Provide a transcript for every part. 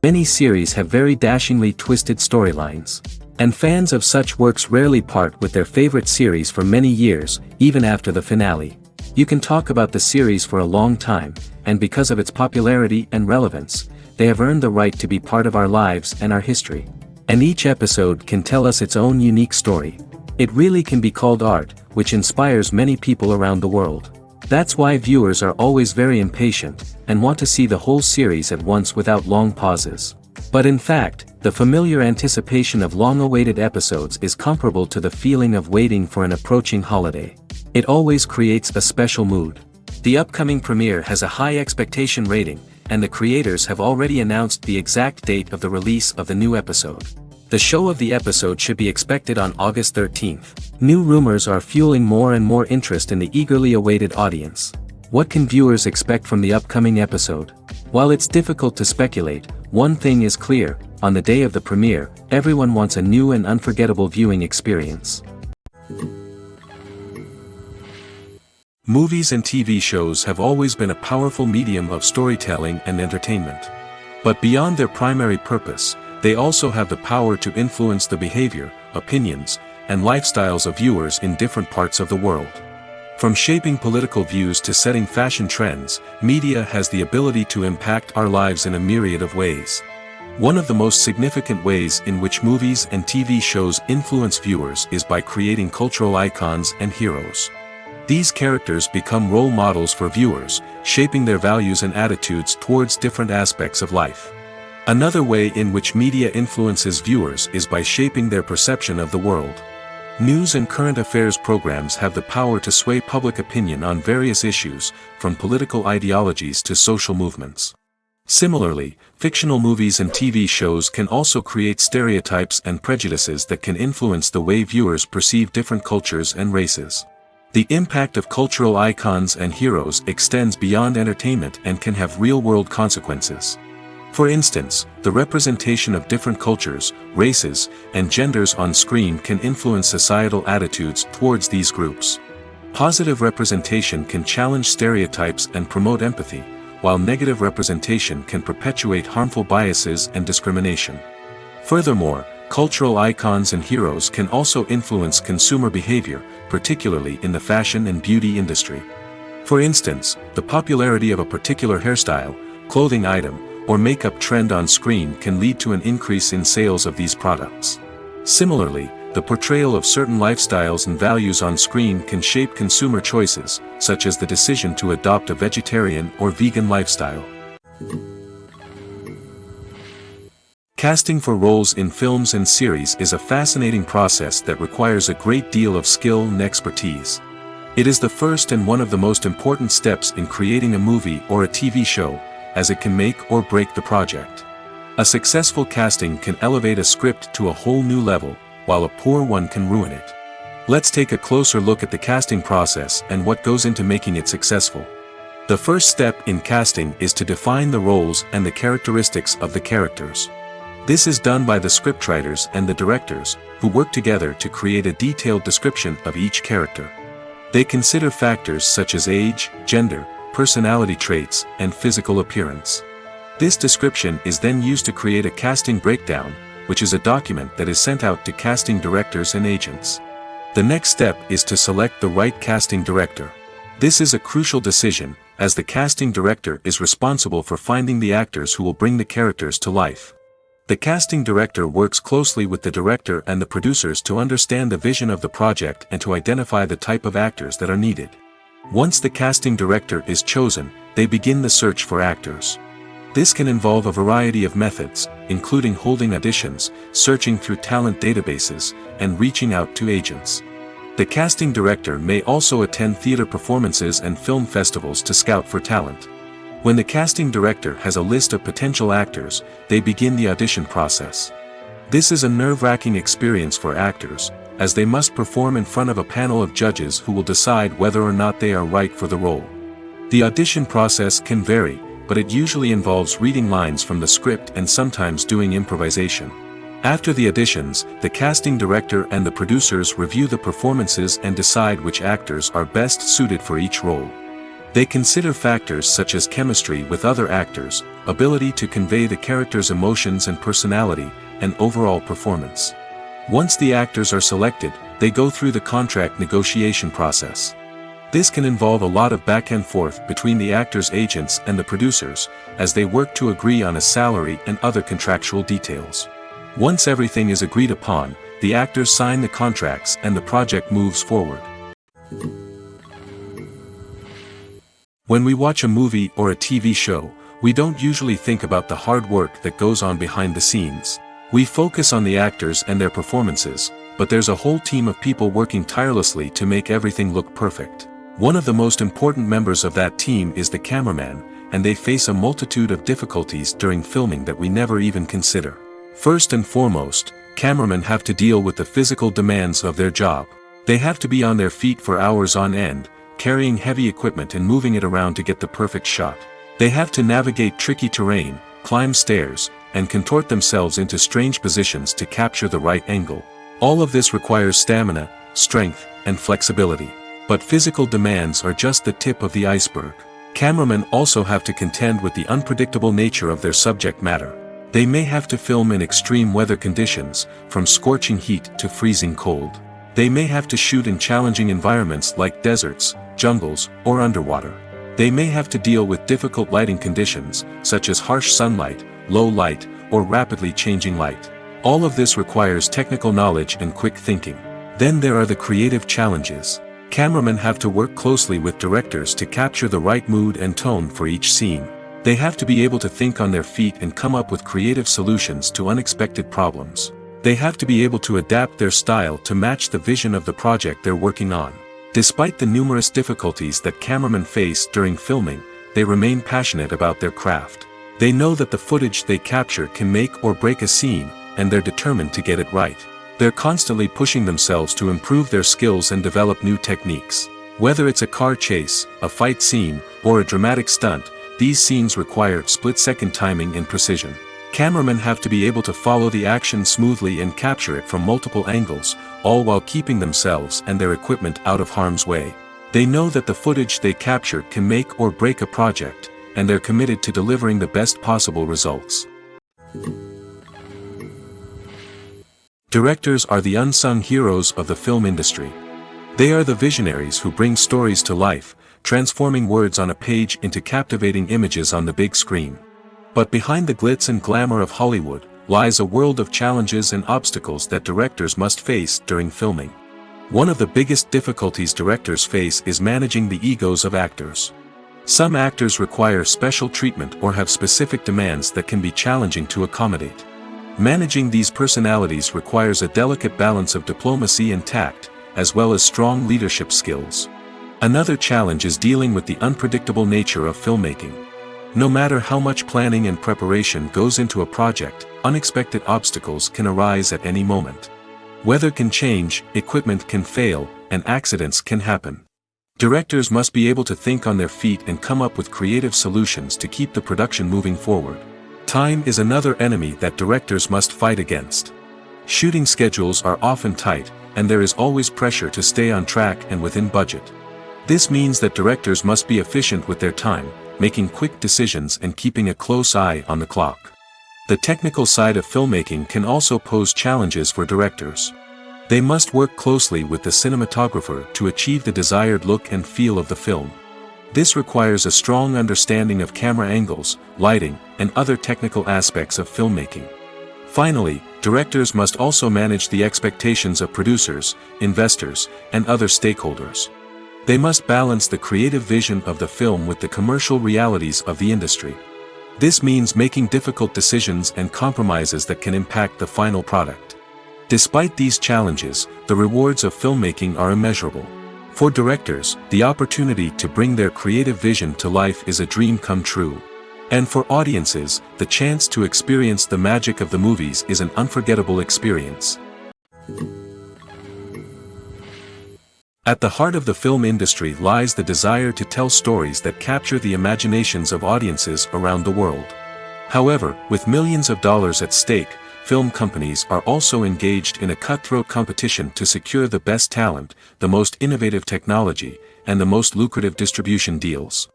Many series have very dashingly twisted storylines. And fans of such works rarely part with their favorite series for many years, even after the finale. You can talk about the series for a long time, and because of its popularity and relevance, they have earned the right to be part of our lives and our history. And each episode can tell us its own unique story. It really can be called art, which inspires many people around the world. That's why viewers are always very impatient, and want to see the whole series at once without long pauses. But in fact, the familiar anticipation of long-awaited episodes is comparable to the feeling of waiting for an approaching holiday. It always creates a special mood. The upcoming premiere has a high expectation rating, and the creators have already announced the exact date of the release of the new episode. The show of the episode should be expected on August 13th. New rumors are fueling more and more interest in the eagerly awaited audience. What can viewers expect from the upcoming episode? While it's difficult to speculate, one thing is clear: on the day of the premiere, everyone wants a new and unforgettable viewing experience. Movies and TV shows have always been a powerful medium of storytelling and entertainment. But beyond their primary purpose, they also have the power to influence the behavior, opinions, and lifestyles of viewers in different parts of the world. From shaping political views to setting fashion trends, media has the ability to impact our lives in a myriad of ways. One of the most significant ways in which movies and TV shows influence viewers is by creating cultural icons and heroes. These characters become role models for viewers, shaping their values and attitudes towards different aspects of life. Another way in which media influences viewers is by shaping their perception of the world. News and current affairs programs have the power to sway public opinion on various issues, from political ideologies to social movements. Similarly, fictional movies and TV shows can also create stereotypes and prejudices that can influence the way viewers perceive different cultures and races. The impact of cultural icons and heroes extends beyond entertainment and can have real-world consequences. For instance, the representation of different cultures, races, and genders on screen can influence societal attitudes towards these groups. Positive representation can challenge stereotypes and promote empathy, while negative representation can perpetuate harmful biases and discrimination. Furthermore, cultural icons and heroes can also influence consumer behavior, particularly in the fashion and beauty industry. For instance, the popularity of a particular hairstyle, clothing item, or makeup trend on screen can lead to an increase in sales of these products. Similarly, the portrayal of certain lifestyles and values on screen can shape consumer choices, such as the decision to adopt a vegetarian or vegan lifestyle. Casting for roles in films and series is a fascinating process that requires a great deal of skill and expertise. It is the first and one of the most important steps in creating a movie or a TV show, as it can make or break the project. A successful casting can elevate a script to a whole new level, while a poor one can ruin it. Let's take a closer look at the casting process and what goes into making it successful. The first step in casting is to define the roles and the characteristics of the characters. This is done by the scriptwriters and the directors, who work together to create a detailed description of each character. They consider factors such as age, gender, personality traits, and physical appearance. This description is then used to create a casting breakdown, which is a document that is sent out to casting directors and agents. The next step is to select the right casting director. This is a crucial decision, as the casting director is responsible for finding the actors who will bring the characters to life. The casting director works closely with the director and the producers to understand the vision of the project and to identify the type of actors that are needed. Once the casting director is chosen, they begin the search for actors. This can involve a variety of methods, including holding auditions, searching through talent databases, and reaching out to agents. The casting director may also attend theater performances and film festivals to scout for talent. When the casting director has a list of potential actors, they begin the audition process. This is a nerve-wracking experience for actors, as they must perform in front of a panel of judges who will decide whether or not they are right for the role. The audition process can vary, but it usually involves reading lines from the script and sometimes doing improvisation. After the auditions, the casting director and the producers review the performances and decide which actors are best suited for each role. They consider factors such as chemistry with other actors, ability to convey the character's emotions and personality, and overall performance. Once the actors are selected, they go through the contract negotiation process. This can involve a lot of back and forth between the actors' agents and the producers, as they work to agree on a salary and other contractual details. Once everything is agreed upon, the actors sign the contracts and the project moves forward. When we watch a movie or a TV show, we don't usually think about the hard work that goes on behind the scenes. We focus on the actors and their performances, but there's a whole team of people working tirelessly to make everything look perfect. One of the most important members of that team is the cameraman, and they face a multitude of difficulties during filming that we never even consider. First and foremost, cameramen have to deal with the physical demands of their job. They have to be on their feet for hours on end, carrying heavy equipment and moving it around to get the perfect shot. They have to navigate tricky terrain, climb stairs, and contort themselves into strange positions to capture the right angle. All of this requires stamina, strength, and flexibility. But physical demands are just the tip of the iceberg. Cameramen also have to contend with the unpredictable nature of their subject matter. They may have to film in extreme weather conditions, from scorching heat to freezing cold. They may have to shoot in challenging environments like deserts, jungles, or underwater. They may have to deal with difficult lighting conditions, such as harsh sunlight, low light, or rapidly changing light. All of this requires technical knowledge and quick thinking. Then there are the creative challenges. Cameramen have to work closely with directors to capture the right mood and tone for each scene. They have to be able to think on their feet and come up with creative solutions to unexpected problems. They have to be able to adapt their style to match the vision of the project they're working on. Despite the numerous difficulties that cameramen face during filming, they remain passionate about their craft. They know that the footage they capture can make or break a scene, and they're determined to get it right. They're constantly pushing themselves to improve their skills and develop new techniques. Whether it's a car chase, a fight scene, or a dramatic stunt, these scenes require split-second timing and precision. Cameramen have to be able to follow the action smoothly and capture it from multiple angles, all while keeping themselves and their equipment out of harm's way. They know that the footage they capture can make or break a project, and they're committed to delivering the best possible results. Directors are the unsung heroes of the film industry. They are the visionaries who bring stories to life, transforming words on a page into captivating images on the big screen. But behind the glitz and glamour of Hollywood lies a world of challenges and obstacles that directors must face during filming. One of the biggest difficulties directors face is managing the egos of actors. Some actors require special treatment or have specific demands that can be challenging to accommodate. Managing these personalities requires a delicate balance of diplomacy and tact, as well as strong leadership skills. Another challenge is dealing with the unpredictable nature of filmmaking. No matter how much planning and preparation goes into a project, unexpected obstacles can arise at any moment. Weather can change, equipment can fail, and accidents can happen. Directors must be able to think on their feet and come up with creative solutions to keep the production moving forward. Time is another enemy that directors must fight against. Shooting schedules are often tight, and there is always pressure to stay on track and within budget. This means that directors must be efficient with their time, making quick decisions and keeping a close eye on the clock. The technical side of filmmaking can also pose challenges for directors. They must work closely with the cinematographer to achieve the desired look and feel of the film. This requires a strong understanding of camera angles, lighting, and other technical aspects of filmmaking. Finally, directors must also manage the expectations of producers, investors, and other stakeholders. They must balance the creative vision of the film with the commercial realities of the industry. This means making difficult decisions and compromises that can impact the final product. Despite these challenges, the rewards of filmmaking are immeasurable. For directors, the opportunity to bring their creative vision to life is a dream come true. And for audiences, the chance to experience the magic of the movies is an unforgettable experience. At the heart of the film industry lies the desire to tell stories that capture the imaginations of audiences around the world. However, with millions of dollars at stake, film companies are also engaged in a cutthroat competition to secure the best talent, the most innovative technology, and the most lucrative distribution deals.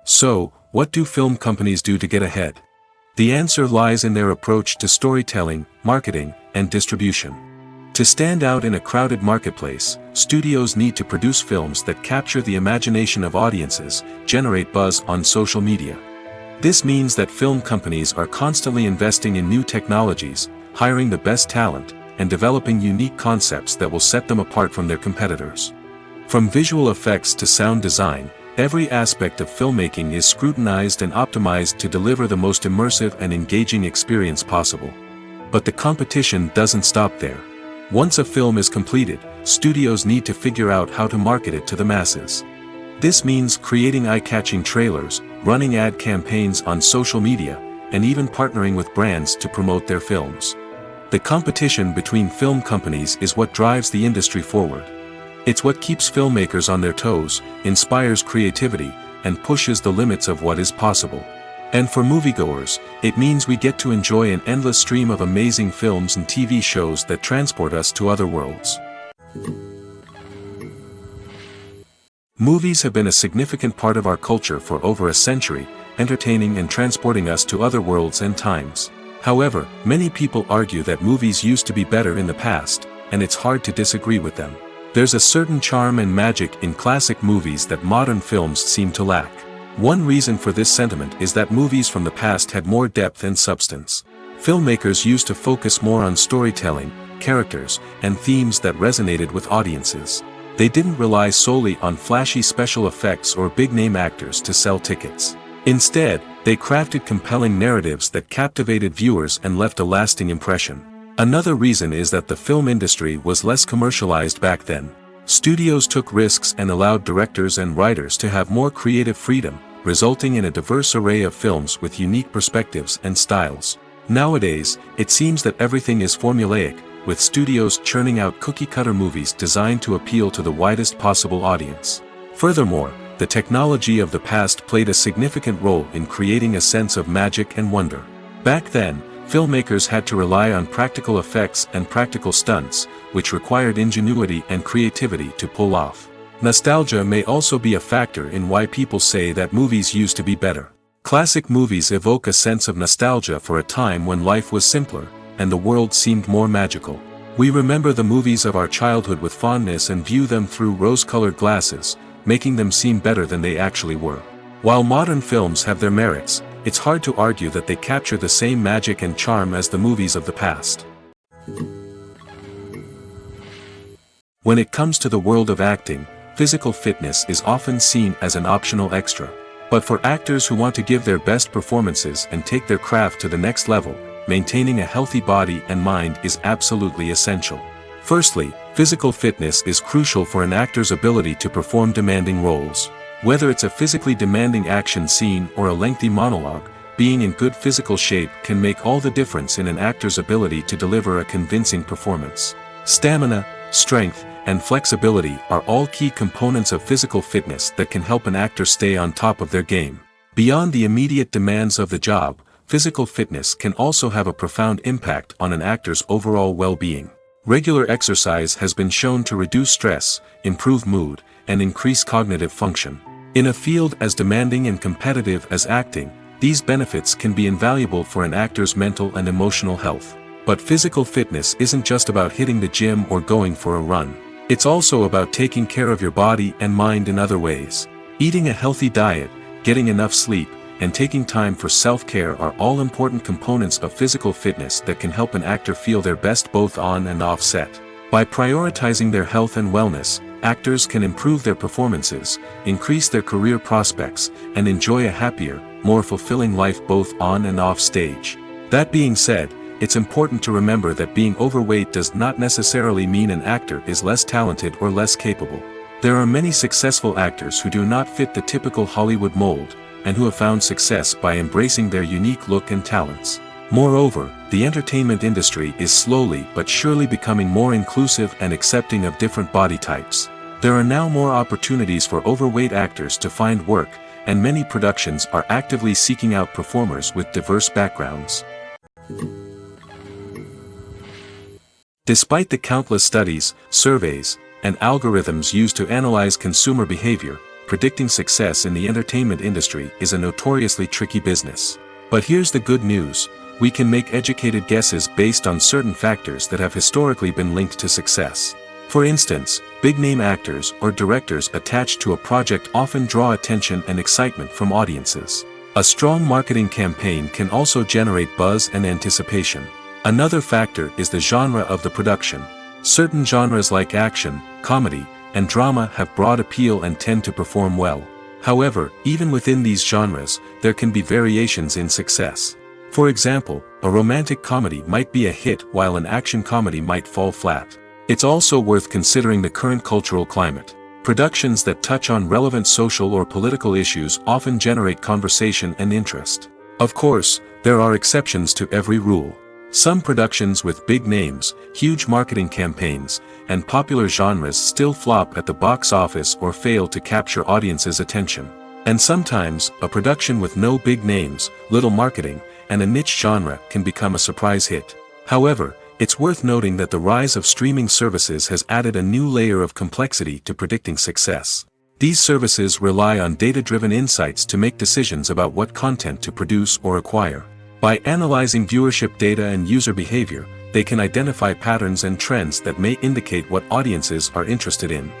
So, what do film companies do to get ahead? The answer lies in their approach to storytelling, marketing, and distribution. To stand out in a crowded marketplace, studios need to produce films that capture the imagination of audiences, generate buzz on social media. This means that film companies are constantly investing in new technologies, hiring the best talent, and developing unique concepts that will set them apart from their competitors. From visual effects to sound design, every aspect of filmmaking is scrutinized and optimized to deliver the most immersive and engaging experience possible. But the competition doesn't stop there. Once a film is completed, studios need to figure out how to market it to the masses. This means creating eye-catching trailers, running ad campaigns on social media, and even partnering with brands to promote their films. The competition between film companies is what drives the industry forward. It's what keeps filmmakers on their toes, inspires creativity, and pushes the limits of what is possible. And for moviegoers, it means we get to enjoy an endless stream of amazing films and TV shows that transport us to other worlds. Movies have been a significant part of our culture for over a century, entertaining and transporting us to other worlds and times. However, many people argue that movies used to be better in the past, and it's hard to disagree with them. There's a certain charm and magic in classic movies that modern films seem to lack. One reason for this sentiment is that movies from the past had more depth and substance. Filmmakers used to focus more on storytelling, characters, and themes that resonated with audiences. They didn't rely solely on flashy special effects or big-name actors to sell tickets. Instead, they crafted compelling narratives that captivated viewers and left a lasting impression. Another reason is that the film industry was less commercialized back then. Studios took risks and allowed directors and writers to have more creative freedom, resulting in a diverse array of films with unique perspectives and styles. Nowadays, it seems that everything is formulaic, with studios churning out cookie-cutter movies designed to appeal to the widest possible audience. Furthermore, the technology of the past played a significant role in creating a sense of magic and wonder. Back then, filmmakers had to rely on practical effects and practical stunts, which required ingenuity and creativity to pull off. Nostalgia may also be a factor in why people say that movies used to be better. Classic movies evoke a sense of nostalgia for a time when life was simpler, and the world seemed more magical. We remember the movies of our childhood with fondness and view them through rose-colored glasses, making them seem better than they actually were. While modern films have their merits, it's hard to argue that they capture the same magic and charm as the movies of the past. When it comes to the world of acting, physical fitness is often seen as an optional extra. But for actors who want to give their best performances and take their craft to the next level, maintaining a healthy body and mind is absolutely essential. Firstly, physical fitness is crucial for an actor's ability to perform demanding roles. Whether it's a physically demanding action scene or a lengthy monologue, being in good physical shape can make all the difference in an actor's ability to deliver a convincing performance. Stamina, strength, and flexibility are all key components of physical fitness that can help an actor stay on top of their game. Beyond the immediate demands of the job, physical fitness can also have a profound impact on an actor's overall well-being. Regular exercise has been shown to reduce stress, improve mood, and increase cognitive function. In a field as demanding and competitive as acting, these benefits can be invaluable for an actor's mental and emotional health. But physical fitness isn't just about hitting the gym or going for a run. It's also about taking care of your body and mind in other ways. Eating a healthy diet, getting enough sleep, and taking time for self-care are all important components of physical fitness that can help an actor feel their best both on and off set. By prioritizing their health and wellness, actors can improve their performances, increase their career prospects, and enjoy a happier, more fulfilling life both on and off stage. That being said, it's important to remember that being overweight does not necessarily mean an actor is less talented or less capable. There are many successful actors who do not fit the typical Hollywood mold, and who have found success by embracing their unique look and talents. Moreover, the entertainment industry is slowly but surely becoming more inclusive and accepting of different body types. There are now more opportunities for overweight actors to find work, and many productions are actively seeking out performers with diverse backgrounds. Despite the countless studies, surveys, and algorithms used to analyze consumer behavior, predicting success in the entertainment industry is a notoriously tricky business. But here's the good news: we can make educated guesses based on certain factors that have historically been linked to success. For instance, big-name actors or directors attached to a project often draw attention and excitement from audiences. A strong marketing campaign can also generate buzz and anticipation. Another factor is the genre of the production. Certain genres like action, comedy, and drama have broad appeal and tend to perform well. However, even within these genres, there can be variations in success. For example, a romantic comedy might be a hit while an action comedy might fall flat. It's also worth considering the current cultural climate. Productions that touch on relevant social or political issues often generate conversation and interest. Of course, there are exceptions to every rule. Some productions with big names, huge marketing campaigns, and popular genres still flop at the box office or fail to capture audiences' attention. And sometimes, a production with no big names, little marketing, and a niche genre can become a surprise hit. However, it's worth noting that the rise of streaming services has added a new layer of complexity to predicting success. These services rely on data-driven insights to make decisions about what content to produce or acquire. By analyzing viewership data and user behavior, they can identify patterns and trends that may indicate what audiences are interested in.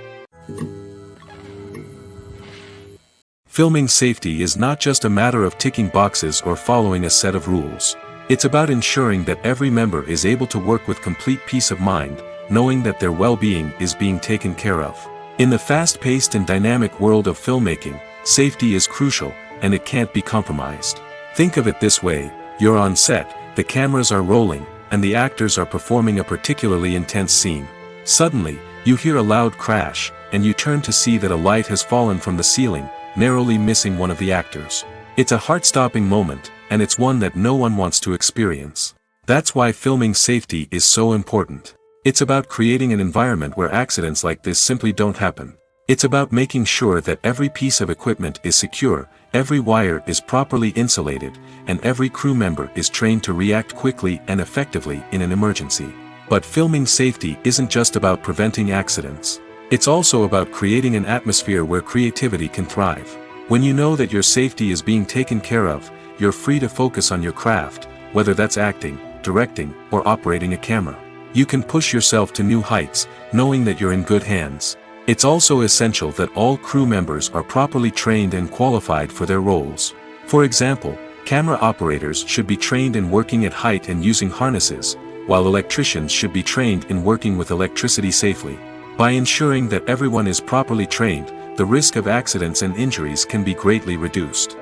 Filming safety is not just a matter of ticking boxes or following a set of rules. It's about ensuring that every member is able to work with complete peace of mind, knowing that their well-being is being taken care of. In the fast-paced and dynamic world of filmmaking, safety is crucial, and it can't be compromised. Think of it this way: you're on set, the cameras are rolling, and the actors are performing a particularly intense scene. Suddenly, you hear a loud crash, and you turn to see that a light has fallen from the ceiling, narrowly missing one of the actors. It's a heart-stopping moment, and it's one that no one wants to experience. That's why filming safety is so important. It's about creating an environment where accidents like this simply don't happen. It's about making sure that every piece of equipment is secure, every wire is properly insulated, and every crew member is trained to react quickly and effectively in an emergency. But filming safety isn't just about preventing accidents. It's also about creating an atmosphere where creativity can thrive. When you know that your safety is being taken care of, you're free to focus on your craft, whether that's acting, directing, or operating a camera. You can push yourself to new heights, knowing that you're in good hands. It's also essential that all crew members are properly trained and qualified for their roles. For example, camera operators should be trained in working at height and using harnesses, while electricians should be trained in working with electricity safely. By ensuring that everyone is properly trained, the risk of accidents and injuries can be greatly reduced.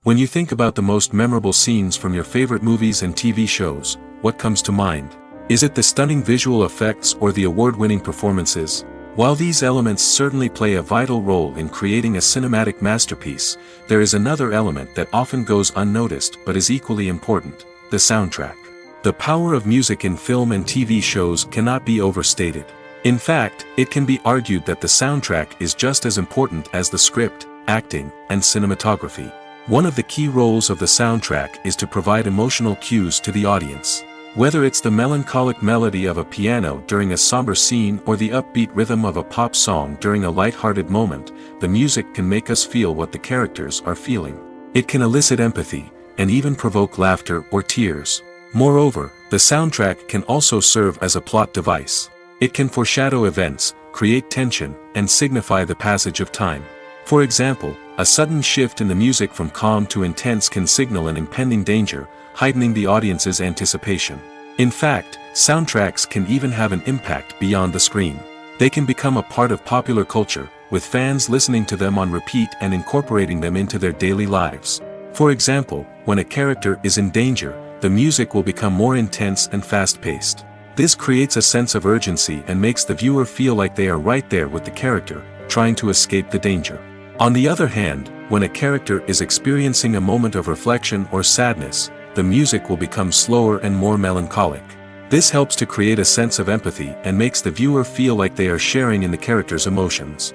When you think about the most memorable scenes from your favorite movies and TV shows, what comes to mind? Is it the stunning visual effects or the award-winning performances? While these elements certainly play a vital role in creating a cinematic masterpiece, there is another element that often goes unnoticed but is equally important: the soundtrack. The power of music in film and TV shows cannot be overstated. In fact, it can be argued that the soundtrack is just as important as the script, acting, and cinematography. One of the key roles of the soundtrack is to provide emotional cues to the audience. Whether it's the melancholic melody of a piano during a somber scene or the upbeat rhythm of a pop song during a light-hearted moment, the music can make us feel what the characters are feeling. It can elicit empathy, and even provoke laughter or tears. Moreover, the soundtrack can also serve as a plot device. It can foreshadow events, create tension, and signify the passage of time. For example, a sudden shift in the music from calm to intense can signal an impending danger, heightening the audience's anticipation. In fact, soundtracks can even have an impact beyond the screen. They can become a part of popular culture, with fans listening to them on repeat and incorporating them into their daily lives. For example, when a character is in danger, the music will become more intense and fast-paced. This creates a sense of urgency and makes the viewer feel like they are right there with the character, trying to escape the danger. On the other hand, when a character is experiencing a moment of reflection or sadness, the music will become slower and more melancholic. This helps to create a sense of empathy and makes the viewer feel like they are sharing in the character's emotions.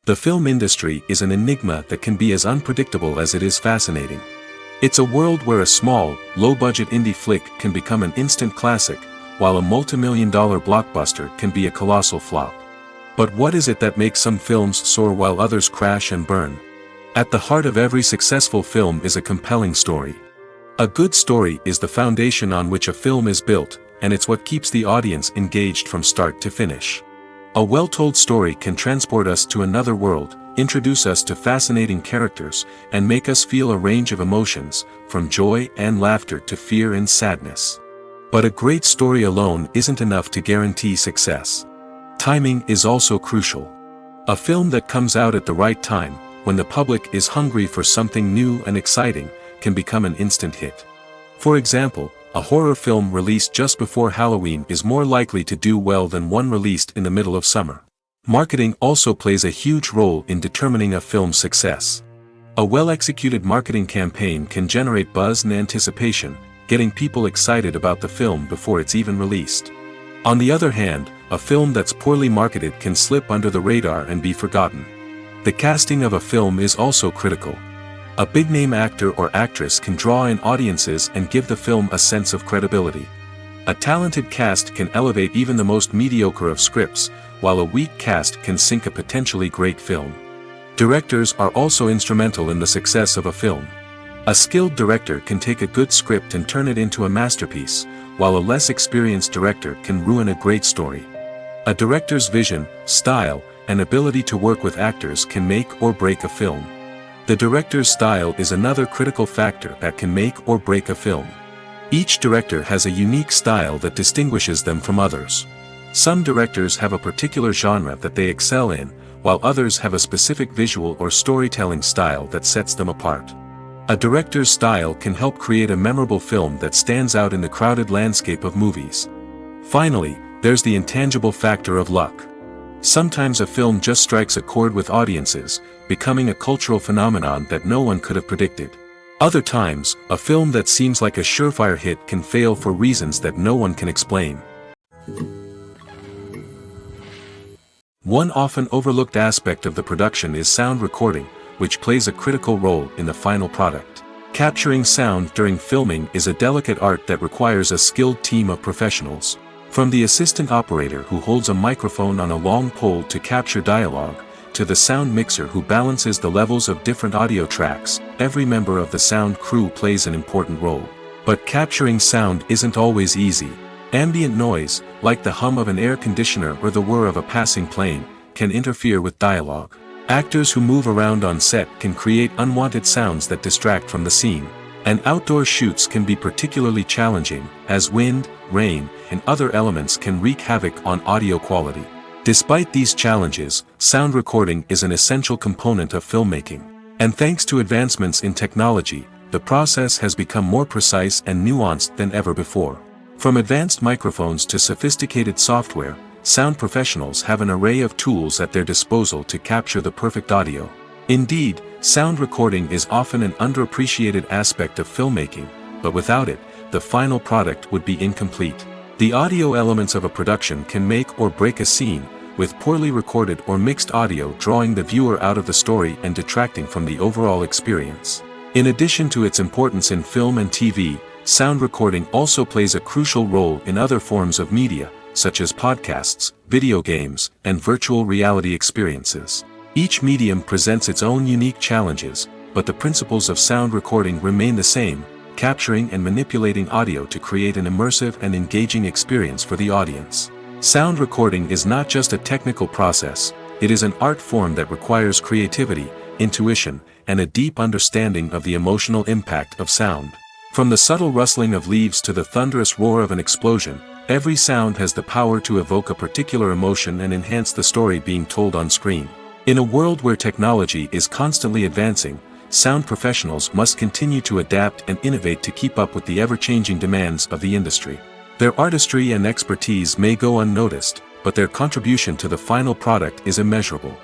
The film industry is an enigma that can be as unpredictable as it is fascinating. It's a world where a small, low-budget indie flick can become an instant classic, while a multi-million-dollar blockbuster can be a colossal flop. But what is it that makes some films soar while others crash and burn? At the heart of every successful film is a compelling story. A good story is the foundation on which a film is built, and it's what keeps the audience engaged from start to finish. A well-told story can transport us to another world, introduce us to fascinating characters, and make us feel a range of emotions, from joy and laughter to fear and sadness. But a great story alone isn't enough to guarantee success. Timing is also crucial. A film that comes out at the right time, when the public is hungry for something new and exciting, can become an instant hit. For example, a horror film released just before Halloween is more likely to do well than one released in the middle of summer. Marketing also plays a huge role in determining a film's success. A well-executed marketing campaign can generate buzz and anticipation, getting people excited about the film before it's even released. On the other hand, a film that's poorly marketed can slip under the radar and be forgotten. The casting of a film is also critical. A big-name actor or actress can draw in audiences and give the film a sense of credibility. A talented cast can elevate even the most mediocre of scripts, while a weak cast can sink a potentially great film. Directors are also instrumental in the success of a film. A skilled director can take a good script and turn it into a masterpiece, while a less experienced director can ruin a great story. A director's vision, style, and ability to work with actors can make or break a film. The director's style is another critical factor that can make or break a film. Each director has a unique style that distinguishes them from others. Some directors have a particular genre that they excel in, while others have a specific visual or storytelling style that sets them apart. A director's style can help create a memorable film that stands out in the crowded landscape of movies. Finally, there's the intangible factor of luck. Sometimes a film just strikes a chord with audiences, becoming a cultural phenomenon that no one could have predicted. Other times, a film that seems like a surefire hit can fail for reasons that no one can explain. One often overlooked aspect of the production is sound recording, which plays a critical role in the final product. Capturing sound during filming is a delicate art that requires a skilled team of professionals. From the assistant operator who holds a microphone on a long pole to capture dialogue, to the sound mixer who balances the levels of different audio tracks, every member of the sound crew plays an important role. But capturing sound isn't always easy. Ambient noise, like the hum of an air conditioner or the whir of a passing plane, can interfere with dialogue. Actors who move around on set can create unwanted sounds that distract from the scene. And outdoor shoots can be particularly challenging, as wind, rain, and other elements can wreak havoc on audio quality. Despite these challenges, sound recording is an essential component of filmmaking. And thanks to advancements in technology, the process has become more precise and nuanced than ever before. From advanced microphones to sophisticated software, sound professionals have an array of tools at their disposal to capture the perfect audio. Indeed, sound recording is often an underappreciated aspect of filmmaking, but without it, the final product would be incomplete. The audio elements of a production can make or break a scene, with poorly recorded or mixed audio drawing the viewer out of the story and detracting from the overall experience. In addition to its importance in film and TV, sound recording also plays a crucial role in other forms of media, such as podcasts, video games, and virtual reality experiences. Each medium presents its own unique challenges, but the principles of sound recording remain the same, capturing and manipulating audio to create an immersive and engaging experience for the audience. Sound recording is not just a technical process, it is an art form that requires creativity, intuition, and a deep understanding of the emotional impact of sound. From the subtle rustling of leaves to the thunderous roar of an explosion, every sound has the power to evoke a particular emotion and enhance the story being told on screen. In a world where technology is constantly advancing, sound professionals must continue to adapt and innovate to keep up with the ever-changing demands of the industry. Their artistry and expertise may go unnoticed, but their contribution to the final product is immeasurable.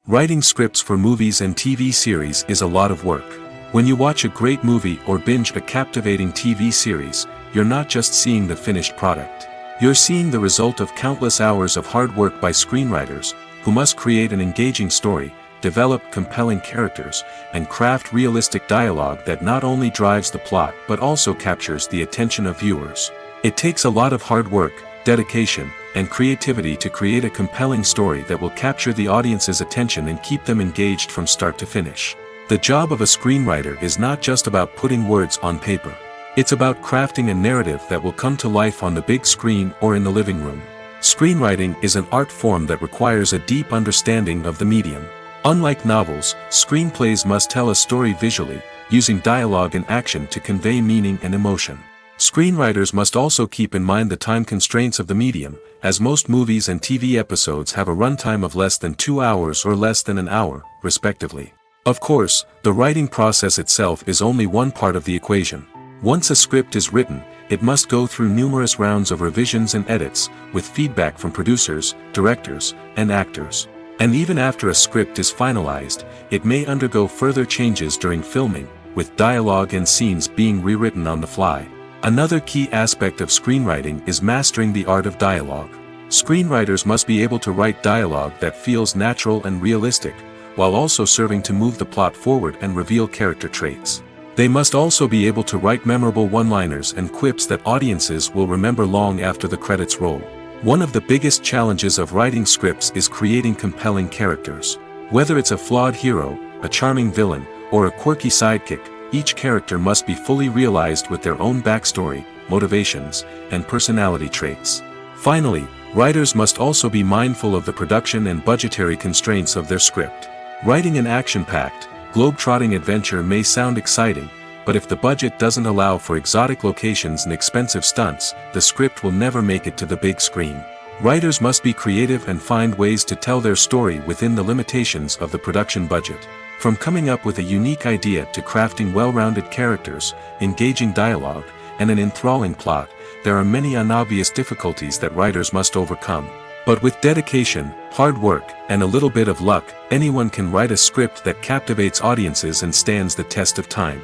Writing scripts for movies and TV series is a lot of work. When you watch a great movie or binge a captivating TV series, you're not just seeing the finished product. You're seeing the result of countless hours of hard work by screenwriters, who must create an engaging story, develop compelling characters, and craft realistic dialogue that not only drives the plot but also captures the attention of viewers. It takes a lot of hard work, dedication, and creativity to create a compelling story that will capture the audience's attention and keep them engaged from start to finish. The job of a screenwriter is not just about putting words on paper. It's about crafting a narrative that will come to life on the big screen or in the living room. Screenwriting is an art form that requires a deep understanding of the medium. Unlike novels, screenplays must tell a story visually, using dialogue and action to convey meaning and emotion. Screenwriters must also keep in mind the time constraints of the medium, as most movies and TV episodes have a runtime of less than 2 hours or less than an hour, respectively. Of course, the writing process itself is only one part of the equation. Once a script is written, it must go through numerous rounds of revisions and edits, with feedback from producers, directors, and actors. And even after a script is finalized, it may undergo further changes during filming, with dialogue and scenes being rewritten on the fly. Another key aspect of screenwriting is mastering the art of dialogue. Screenwriters must be able to write dialogue that feels natural and realistic, while also serving to move the plot forward and reveal character traits. They must also be able to write memorable one-liners and quips that audiences will remember long after the credits roll. One of the biggest challenges of writing scripts is creating compelling characters. Whether it's a flawed hero, a charming villain, or a quirky sidekick, each character must be fully realized with their own backstory, motivations, and personality traits. Finally, writers must also be mindful of the production and budgetary constraints of their script. Writing an action-packed, globe-trotting adventure may sound exciting, but if the budget doesn't allow for exotic locations and expensive stunts, the script will never make it to the big screen. Writers must be creative and find ways to tell their story within the limitations of the production budget. From coming up with a unique idea to crafting well-rounded characters, engaging dialogue, and an enthralling plot, there are many unobvious difficulties that writers must overcome. But with dedication, hard work, and a little bit of luck, anyone can write a script that captivates audiences and stands the test of time.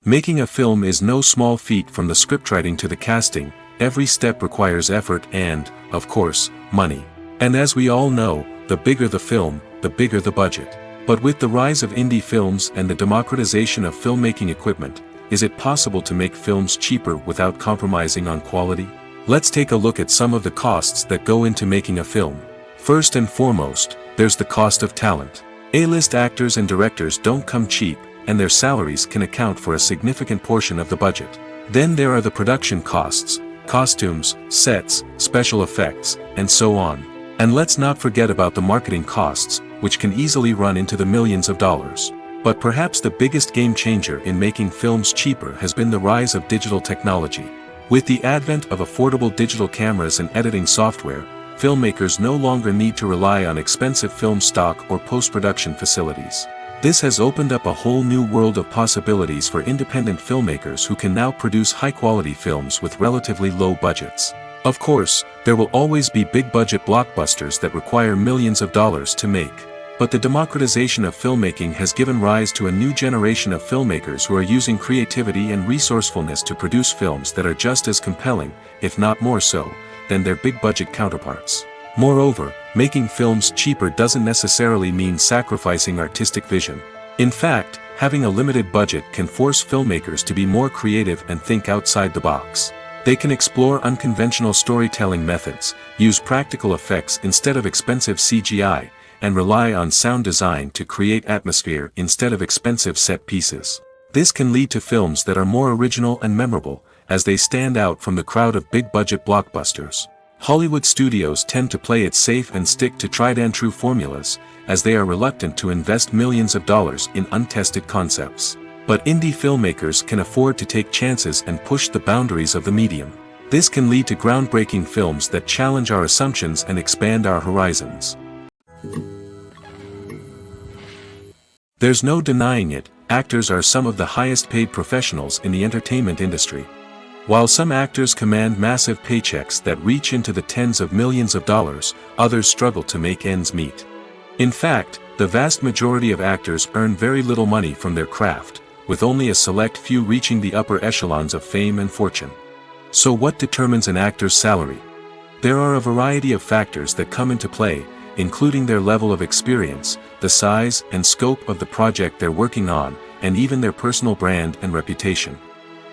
Making a film is no small feat. From the scriptwriting to the casting, every step requires effort and, of course, money. And as we all know, the bigger the film, the bigger the budget. But with the rise of indie films and the democratization of filmmaking equipment, is it possible to make films cheaper without compromising on quality? Let's take a look at some of the costs that go into making a film. First and foremost, there's the cost of talent. A-list actors and directors don't come cheap, and their salaries can account for a significant portion of the budget. Then there are the production costs, costumes, sets, special effects, and so on. And let's not forget about the marketing costs, which can easily run into the millions of dollars. But perhaps the biggest game changer in making films cheaper has been the rise of digital technology. With the advent of affordable digital cameras and editing software, filmmakers no longer need to rely on expensive film stock or post-production facilities. This has opened up a whole new world of possibilities for independent filmmakers who can now produce high-quality films with relatively low budgets. Of course, there will always be big-budget blockbusters that require millions of dollars to make. But the democratization of filmmaking has given rise to a new generation of filmmakers who are using creativity and resourcefulness to produce films that are just as compelling, if not more so, than their big-budget counterparts. Moreover, making films cheaper doesn't necessarily mean sacrificing artistic vision. In fact, having a limited budget can force filmmakers to be more creative and think outside the box. They can explore unconventional storytelling methods, use practical effects instead of expensive CGI, and rely on sound design to create atmosphere instead of expensive set pieces. This can lead to films that are more original and memorable, as they stand out from the crowd of big-budget blockbusters. Hollywood studios tend to play it safe and stick to tried-and-true formulas, as they are reluctant to invest millions of dollars in untested concepts. But indie filmmakers can afford to take chances and push the boundaries of the medium. This can lead to groundbreaking films that challenge our assumptions and expand our horizons. There's no denying it, actors are some of the highest-paid professionals in the entertainment industry. While some actors command massive paychecks that reach into the tens of millions of dollars, others struggle to make ends meet. In fact, the vast majority of actors earn very little money from their craft, with only a select few reaching the upper echelons of fame and fortune. So what determines an actor's salary? There are a variety of factors that come into play, including their level of experience, the size and scope of the project they're working on, and even their personal brand and reputation.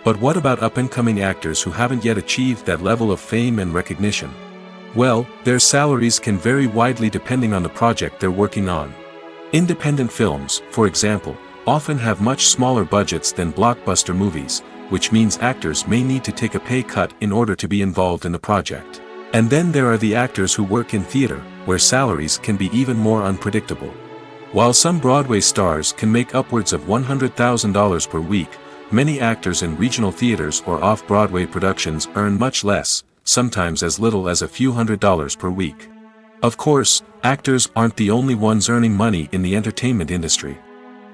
But what about up-and-coming actors who haven't yet achieved that level of fame and recognition? Well, their salaries can vary widely depending on the project they're working on. Independent films, for example, often have much smaller budgets than blockbuster movies, which means actors may need to take a pay cut in order to be involved in the project. And then there are the actors who work in theater, where salaries can be even more unpredictable. While some Broadway stars can make upwards of $100,000 per week, many actors in regional theaters or off-Broadway productions earn much less, sometimes as little as a few $100s per week. Of course, actors aren't the only ones earning money in the entertainment industry.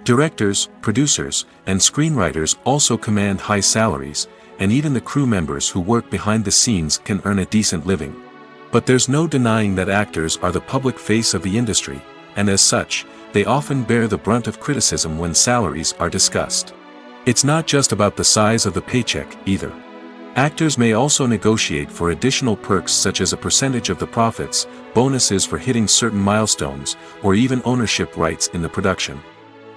Directors, producers, and screenwriters also command high salaries, and even the crew members who work behind the scenes can earn a decent living. But there's no denying that actors are the public face of the industry, and as such, they often bear the brunt of criticism when salaries are discussed. It's not just about the size of the paycheck, either. Actors may also negotiate for additional perks such as a percentage of the profits, bonuses for hitting certain milestones, or even ownership rights in the production.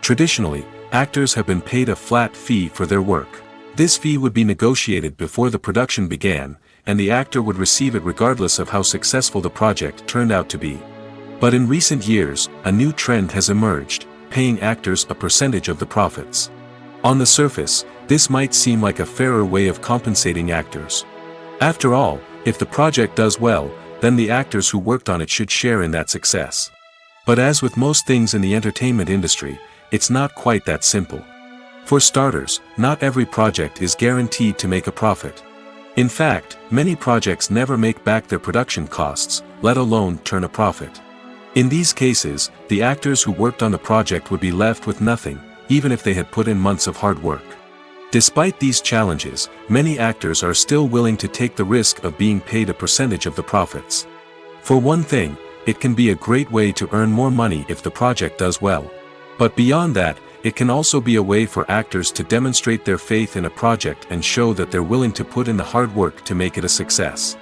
Traditionally, actors have been paid a flat fee for their work. This fee would be negotiated before the production began, and the actor would receive it regardless of how successful the project turned out to be. But in recent years, a new trend has emerged, paying actors a percentage of the profits. On the surface, this might seem like a fairer way of compensating actors. After all, if the project does well, then the actors who worked on it should share in that success. But as with most things in the entertainment industry, it's not quite that simple. For starters, not every project is guaranteed to make a profit. In fact, many projects never make back their production costs, let alone turn a profit. In these cases, the actors who worked on the project would be left with nothing, even if they had put in months of hard work. Despite these challenges, many actors are still willing to take the risk of being paid a percentage of the profits. For one thing, it can be a great way to earn more money if the project does well. But beyond that, it can also be a way for actors to demonstrate their faith in a project and show that they're willing to put in the hard work to make it a success.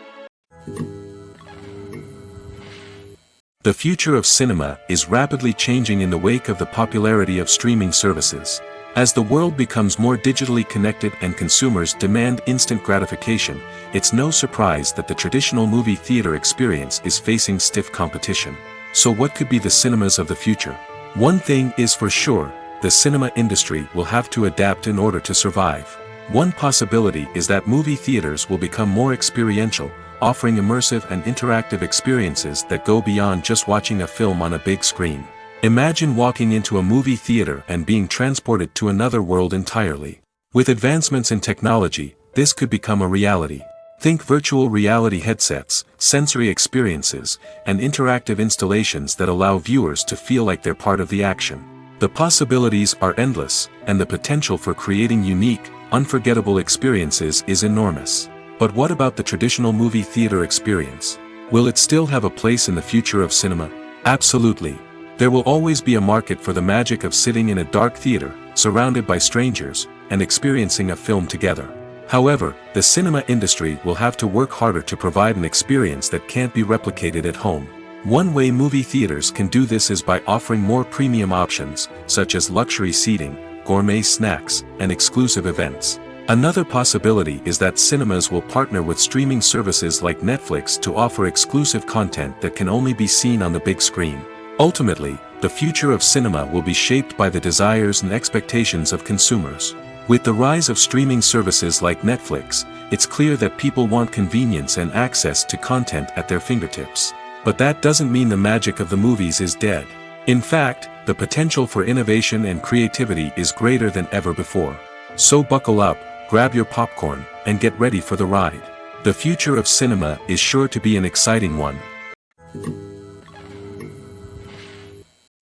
The future of cinema is rapidly changing in the wake of the popularity of streaming services. As the world becomes more digitally connected and consumers demand instant gratification, it's no surprise that the traditional movie theater experience is facing stiff competition. So what could be the cinemas of the future? One thing is for sure, the cinema industry will have to adapt in order to survive. One possibility is that movie theaters will become more experiential, offering immersive and interactive experiences that go beyond just watching a film on a big screen. Imagine walking into a movie theater and being transported to another world entirely. With advancements in technology, this could become a reality. Think virtual reality headsets, sensory experiences, and interactive installations that allow viewers to feel like they're part of the action. The possibilities are endless, and the potential for creating unique, unforgettable experiences is enormous. But what about the traditional movie theater experience? Will it still have a place in the future of cinema? Absolutely. There will always be a market for the magic of sitting in a dark theater, surrounded by strangers, and experiencing a film together. However, the cinema industry will have to work harder to provide an experience that can't be replicated at home. One way movie theaters can do this is by offering more premium options, such as luxury seating, gourmet snacks, and exclusive events. Another possibility is that cinemas will partner with streaming services like Netflix to offer exclusive content that can only be seen on the big screen. Ultimately, the future of cinema will be shaped by the desires and expectations of consumers. With the rise of streaming services like Netflix, it's clear that people want convenience and access to content at their fingertips. But that doesn't mean the magic of the movies is dead. In fact, the potential for innovation and creativity is greater than ever before. So buckle up, grab your popcorn, and get ready for the ride. The future of cinema is sure to be an exciting one.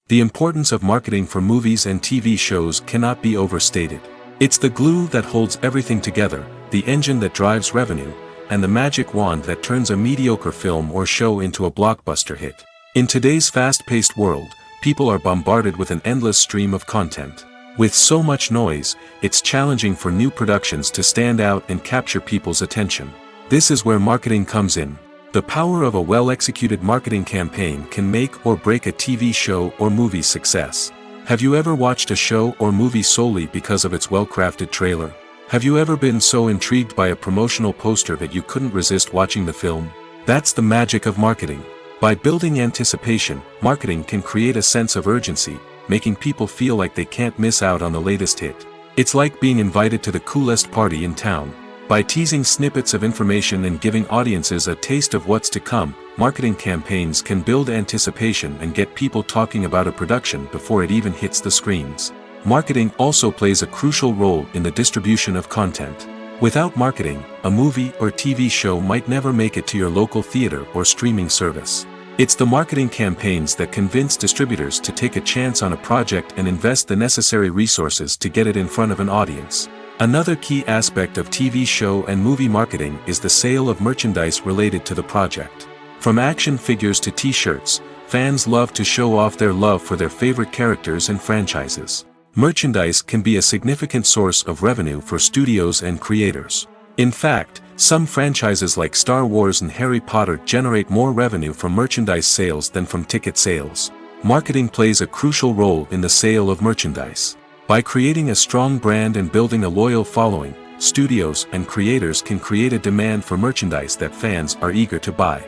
The importance of marketing for movies and TV shows cannot be overstated. It's the glue that holds everything together, the engine that drives revenue, and the magic wand that turns a mediocre film or show into a blockbuster hit. In today's fast-paced world, people are bombarded with an endless stream of content. With so much noise, it's challenging for new productions to stand out and capture people's attention. This is where marketing comes in. The power of a well-executed marketing campaign can make or break a TV show or movie's success. Have you ever watched a show or movie solely because of its well-crafted trailer? Have you ever been so intrigued by a promotional poster that you couldn't resist watching the film? That's the magic of marketing. By building anticipation, marketing can create a sense of urgency, making people feel like they can't miss out on the latest hit. It's like being invited to the coolest party in town. By teasing snippets of information and giving audiences a taste of what's to come, marketing campaigns can build anticipation and get people talking about a production before it even hits the screens. Marketing also plays a crucial role in the distribution of content. Without marketing, a movie or TV show might never make it to your local theater or streaming service. It's the marketing campaigns that convince distributors to take a chance on a project and invest the necessary resources to get it in front of an audience. Another key aspect of TV show and movie marketing is the sale of merchandise related to the project. From action figures to t-shirts, fans love to show off their love for their favorite characters and franchises. Merchandise can be a significant source of revenue for studios and creators. In fact, some franchises like Star Wars and Harry Potter generate more revenue from merchandise sales than from ticket sales. Marketing plays a crucial role in the sale of merchandise. By creating a strong brand and building a loyal following, studios and creators can create a demand for merchandise that fans are eager to buy.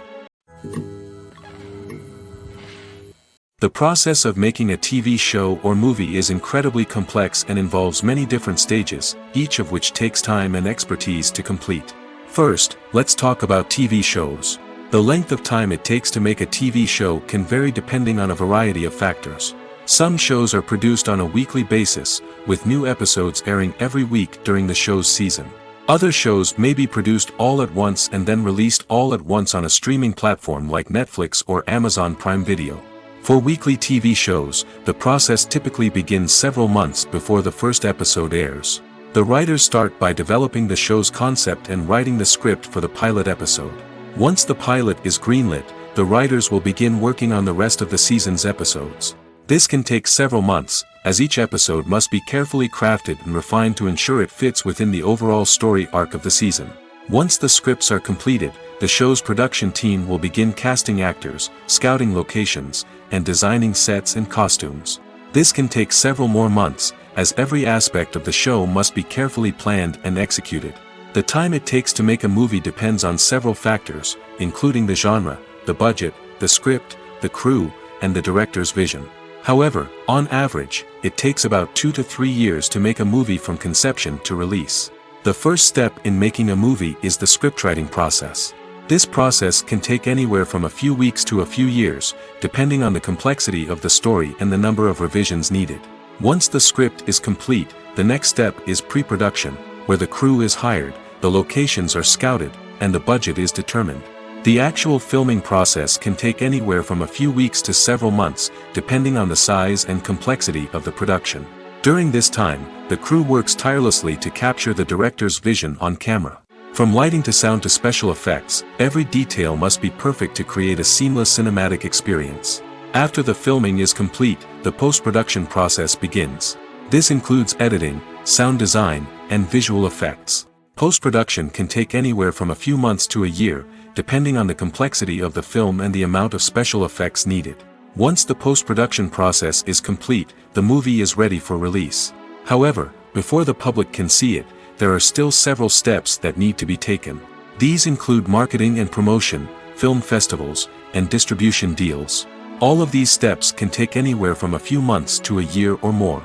The process of making a TV show or movie is incredibly complex and involves many different stages, each of which takes time and expertise to complete. First, let's talk about TV shows. The length of time it takes to make a TV show can vary depending on a variety of factors. Some shows are produced on a weekly basis, with new episodes airing every week during the show's season. Other shows may be produced all at once and then released all at once on a streaming platform like Netflix or Amazon Prime Video. For weekly TV shows, the process typically begins several months before the first episode airs. The writers start by developing the show's concept and writing the script for the pilot episode. Once the pilot is greenlit, the writers will begin working on the rest of the season's episodes. This can take several months, as each episode must be carefully crafted and refined to ensure it fits within the overall story arc of the season. Once the scripts are completed, the show's production team will begin casting actors, scouting locations, and designing sets and costumes. This can take several more months, as every aspect of the show must be carefully planned and executed. The time it takes to make a movie depends on several factors, including the genre, the budget, the script, the crew, and the director's vision. However, on average, it takes about 2 to 3 years to make a movie from conception to release. The first step in making a movie is the scriptwriting process. This process can take anywhere from a few weeks to a few years, depending on the complexity of the story and the number of revisions needed. Once the script is complete, the next step is pre-production, where the crew is hired, the locations are scouted, and the budget is determined. The actual filming process can take anywhere from a few weeks to several months, depending on the size and complexity of the production. During this time, the crew works tirelessly to capture the director's vision on camera. From lighting to sound to special effects, every detail must be perfect to create a seamless cinematic experience. After the filming is complete, the post-production process begins. This includes editing, sound design, and visual effects. Post-production can take anywhere from a few months to a year, depending on the complexity of the film and the amount of special effects needed. Once the post-production process is complete, the movie is ready for release. However, before the public can see it, there are still several steps that need to be taken. These include marketing and promotion, film festivals, and distribution deals. All of these steps can take anywhere from a few months to a year or more.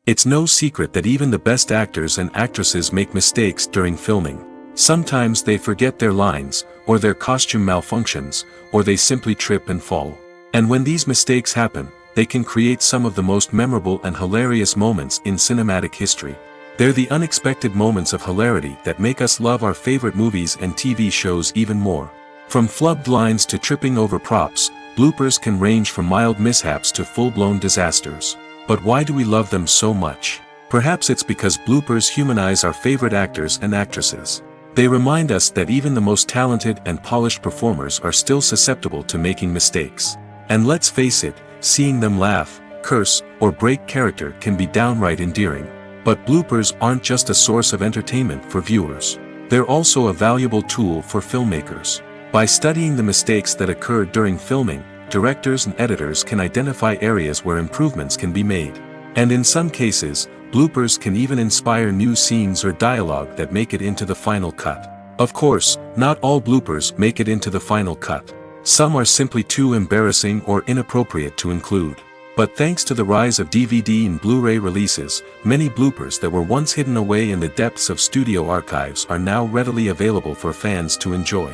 It's no secret that even the best actors and actresses make mistakes during filming. Sometimes they forget their lines, or their costume malfunctions, or they simply trip and fall. And when these mistakes happen, they can create some of the most memorable and hilarious moments in cinematic history. They're the unexpected moments of hilarity that make us love our favorite movies and TV shows even more. From flubbed lines to tripping over props, bloopers can range from mild mishaps to full-blown disasters. But why do we love them so much? Perhaps it's because bloopers humanize our favorite actors and actresses. They remind us that even the most talented and polished performers are still susceptible to making mistakes. And let's face it, seeing them laugh, curse, or break character can be downright endearing. But bloopers aren't just a source of entertainment for viewers. They're also a valuable tool for filmmakers. By studying the mistakes that occurred during filming, directors and editors can identify areas where improvements can be made. And in some cases, bloopers can even inspire new scenes or dialogue that make it into the final cut. Of course, not all bloopers make it into the final cut. Some are simply too embarrassing or inappropriate to include. But thanks to the rise of DVD and Blu-ray releases, many bloopers that were once hidden away in the depths of studio archives are now readily available for fans to enjoy.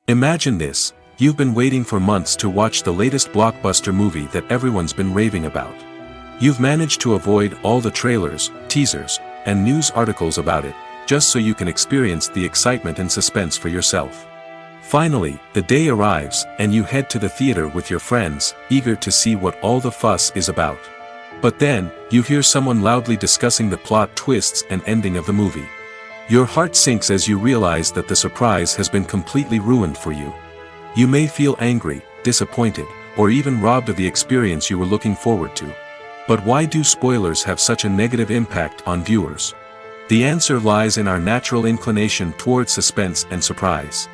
Imagine this: you've been waiting for months to watch the latest blockbuster movie that everyone's been raving about. You've managed to avoid all the trailers, teasers, and news articles about it, just so you can experience the excitement and suspense for yourself. Finally, the day arrives, and you head to the theater with your friends, eager to see what all the fuss is about. But then, you hear someone loudly discussing the plot twists and ending of the movie. Your heart sinks as you realize that the surprise has been completely ruined for you. You may feel angry, disappointed, or even robbed of the experience you were looking forward to. But why do spoilers have such a negative impact on viewers? The answer lies in our natural inclination towards suspense and surprise.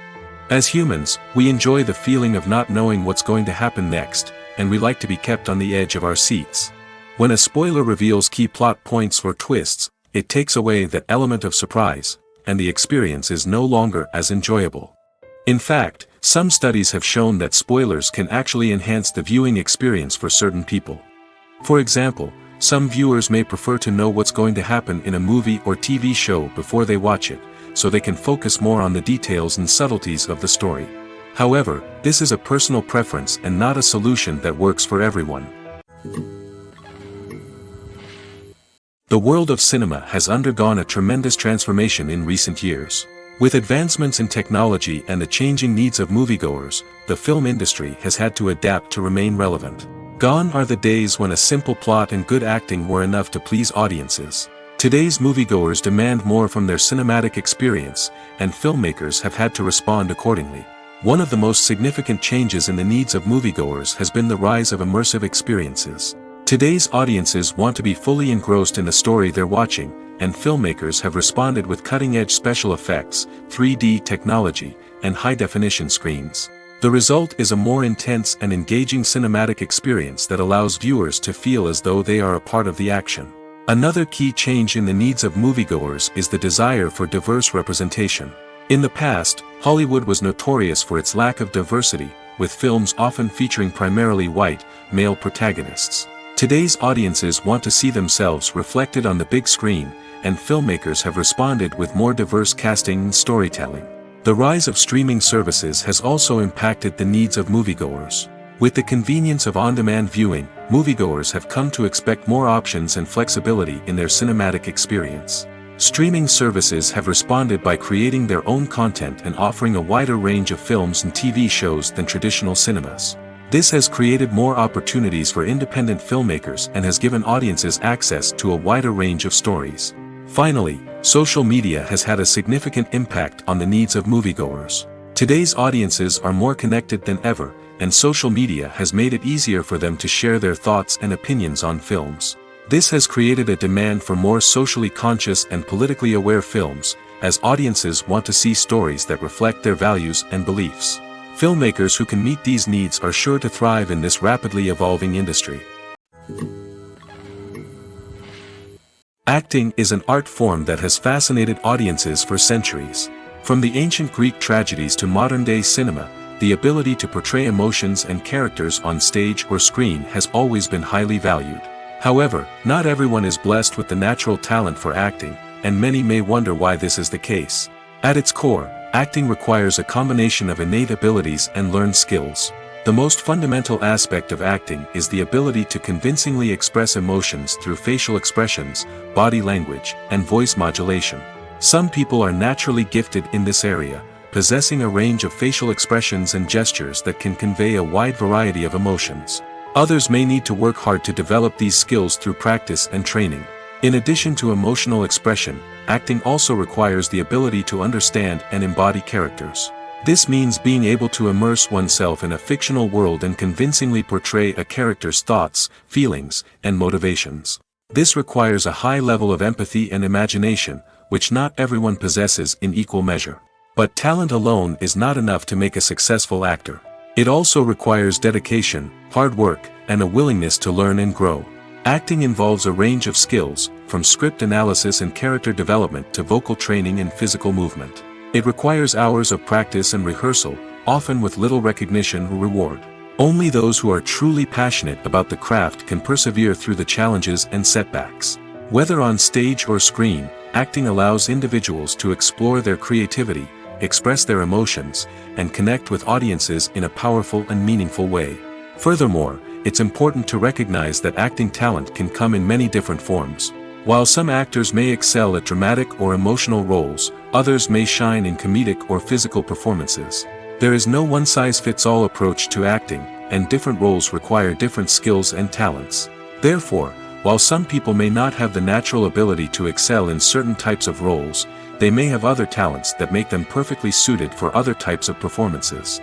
As humans, we enjoy the feeling of not knowing what's going to happen next, and we like to be kept on the edge of our seats. When a spoiler reveals key plot points or twists, it takes away that element of surprise, and the experience is no longer as enjoyable. In fact, some studies have shown that spoilers can actually enhance the viewing experience for certain people. For example, some viewers may prefer to know what's going to happen in a movie or TV show before they watch it, so they can focus more on the details and subtleties of the story. However, this is a personal preference and not a solution that works for everyone. The world of cinema has undergone a tremendous transformation in recent years. With advancements in technology and the changing needs of moviegoers, the film industry has had to adapt to remain relevant. Gone are the days when a simple plot and good acting were enough to please audiences. Today's moviegoers demand more from their cinematic experience, and filmmakers have had to respond accordingly. One of the most significant changes in the needs of moviegoers has been the rise of immersive experiences. Today's audiences want to be fully engrossed in the story they're watching, and filmmakers have responded with cutting-edge special effects, 3D technology, and high-definition screens. The result is a more intense and engaging cinematic experience that allows viewers to feel as though they are a part of the action. Another key change in the needs of moviegoers is the desire for diverse representation. In the past, Hollywood was notorious for its lack of diversity, with films often featuring primarily white, male protagonists. Today's audiences want to see themselves reflected on the big screen, and filmmakers have responded with more diverse casting and storytelling. The rise of streaming services has also impacted the needs of moviegoers. With the convenience of on-demand viewing, moviegoers have come to expect more options and flexibility in their cinematic experience. Streaming services have responded by creating their own content and offering a wider range of films and TV shows than traditional cinemas. This has created more opportunities for independent filmmakers and has given audiences access to a wider range of stories. Finally, social media has had a significant impact on the needs of moviegoers. Today's audiences are more connected than ever, and social media has made it easier for them to share their thoughts and opinions on films. This has created a demand for more socially conscious and politically aware films, as audiences want to see stories that reflect their values and beliefs. Filmmakers who can meet these needs are sure to thrive in this rapidly evolving industry. Acting is an art form that has fascinated audiences for centuries. From the ancient Greek tragedies to modern-day cinema, the ability to portray emotions and characters on stage or screen has always been highly valued. However, not everyone is blessed with the natural talent for acting, and many may wonder why this is the case. At its core, acting requires a combination of innate abilities and learned skills. The most fundamental aspect of acting is the ability to convincingly express emotions through facial expressions, body language, and voice modulation. Some people are naturally gifted in this area, possessing a range of facial expressions and gestures that can convey a wide variety of emotions. Others may need to work hard to develop these skills through practice and training. In addition to emotional expression, acting also requires the ability to understand and embody characters. This means being able to immerse oneself in a fictional world and convincingly portray a character's thoughts, feelings, and motivations. This requires a high level of empathy and imagination, which not everyone possesses in equal measure. But talent alone is not enough to make a successful actor. It also requires dedication, hard work, and a willingness to learn and grow. Acting involves a range of skills, from script analysis and character development to vocal training and physical movement. It requires hours of practice and rehearsal, often with little recognition or reward. Only those who are truly passionate about the craft can persevere through the challenges and setbacks. Whether on stage or screen, acting allows individuals to explore their creativity, express their emotions, and connect with audiences in a powerful and meaningful way. Furthermore, it's important to recognize that acting talent can come in many different forms. While some actors may excel at dramatic or emotional roles, others may shine in comedic or physical performances. There is no one-size-fits-all approach to acting, and different roles require different skills and talents. Therefore, while some people may not have the natural ability to excel in certain types of roles, they may have other talents that make them perfectly suited for other types of performances.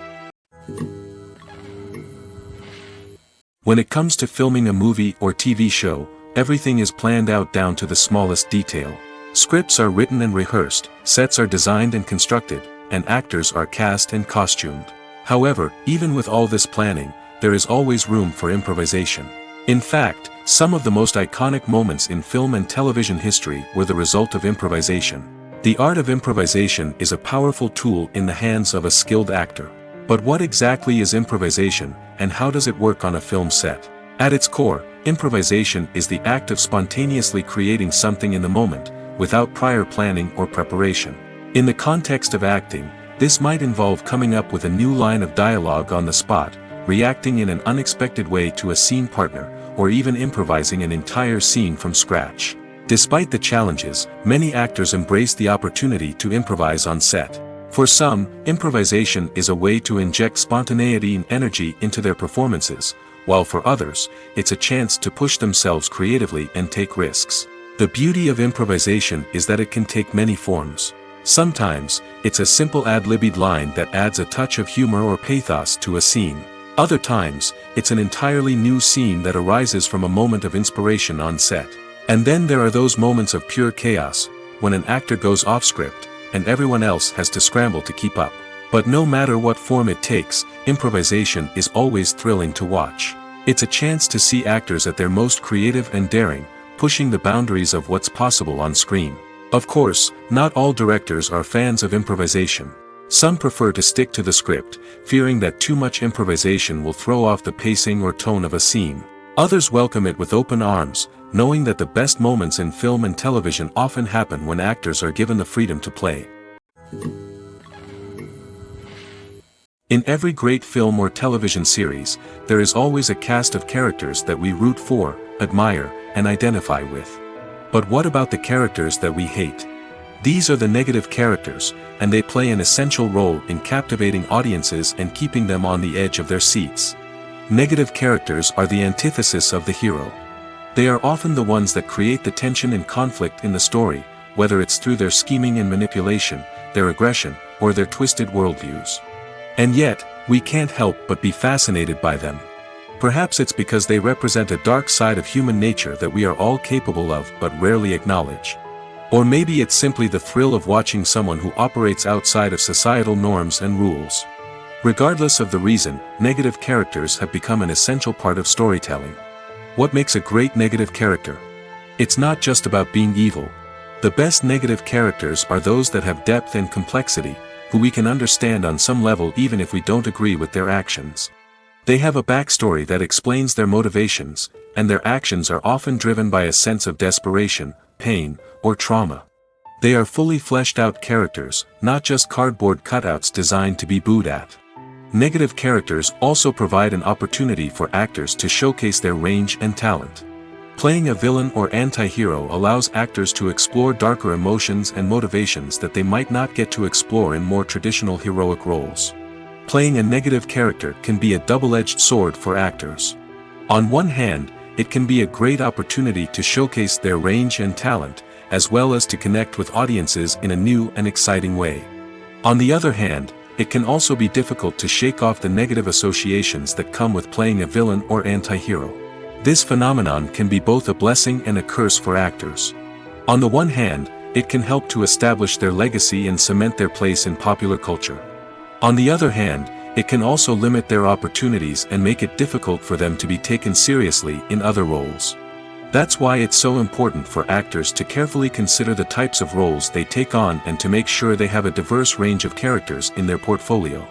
When it comes to filming a movie or TV show, everything is planned out down to the smallest detail. Scripts are written and rehearsed, sets are designed and constructed, and actors are cast and costumed. However, even with all this planning, there is always room for improvisation. In fact, some of the most iconic moments in film and television history were the result of improvisation. The art of improvisation is a powerful tool in the hands of a skilled actor. But what exactly is improvisation, and how does it work on a film set? At its core, improvisation is the act of spontaneously creating something in the moment, without prior planning or preparation. In the context of acting, this might involve coming up with a new line of dialogue on the spot, reacting in an unexpected way to a scene partner, or even improvising an entire scene from scratch. Despite the challenges, many actors embrace the opportunity to improvise on set. For some, improvisation is a way to inject spontaneity and energy into their performances, while for others, it's a chance to push themselves creatively and take risks. The beauty of improvisation is that it can take many forms. Sometimes, it's a simple ad-libbed line that adds a touch of humor or pathos to a scene. Other times, it's an entirely new scene that arises from a moment of inspiration on set. And then there are those moments of pure chaos, when an actor goes off script, and everyone else has to scramble to keep up. But no matter what form it takes, improvisation is always thrilling to watch. It's a chance to see actors at their most creative and daring, pushing the boundaries of what's possible on screen. Of course, not all directors are fans of improvisation. Some prefer to stick to the script, fearing that too much improvisation will throw off the pacing or tone of a scene. Others welcome it with open arms, knowing that the best moments in film and television often happen when actors are given the freedom to play. In every great film or television series, there is always a cast of characters that we root for, admire, and identify with. But what about the characters that we hate? These are the negative characters, and they play an essential role in captivating audiences and keeping them on the edge of their seats. Negative characters are the antithesis of the hero. They are often the ones that create the tension and conflict in the story, whether it's through their scheming and manipulation, their aggression, or their twisted worldviews. And yet, we can't help but be fascinated by them. Perhaps it's because they represent a dark side of human nature that we are all capable of but rarely acknowledge. Or maybe it's simply the thrill of watching someone who operates outside of societal norms and rules. Regardless of the reason, negative characters have become an essential part of storytelling. What makes a great negative character? It's not just about being evil. The best negative characters are those that have depth and complexity, who we can understand on some level even if we don't agree with their actions. They have a backstory that explains their motivations, and their actions are often driven by a sense of desperation, pain, or trauma. They are fully fleshed out characters, not just cardboard cutouts designed to be booed at. Negative characters also provide an opportunity for actors to showcase their range and talent. Playing a villain or anti-hero allows actors to explore darker emotions and motivations that they might not get to explore in more traditional heroic roles. Playing a negative character can be a double-edged sword for actors. On one hand, it can be a great opportunity to showcase their range and talent, as well as to connect with audiences in a new and exciting way. On the other hand, it can also be difficult to shake off the negative associations that come with playing a villain or anti-hero. This phenomenon can be both a blessing and a curse for actors. On the one hand, it can help to establish their legacy and cement their place in popular culture. On the other hand, It can also limit their opportunities and make it difficult for them to be taken seriously in other roles. That's why it's so important for actors to carefully consider the types of roles they take on and to make sure they have a diverse range of characters in their portfolio.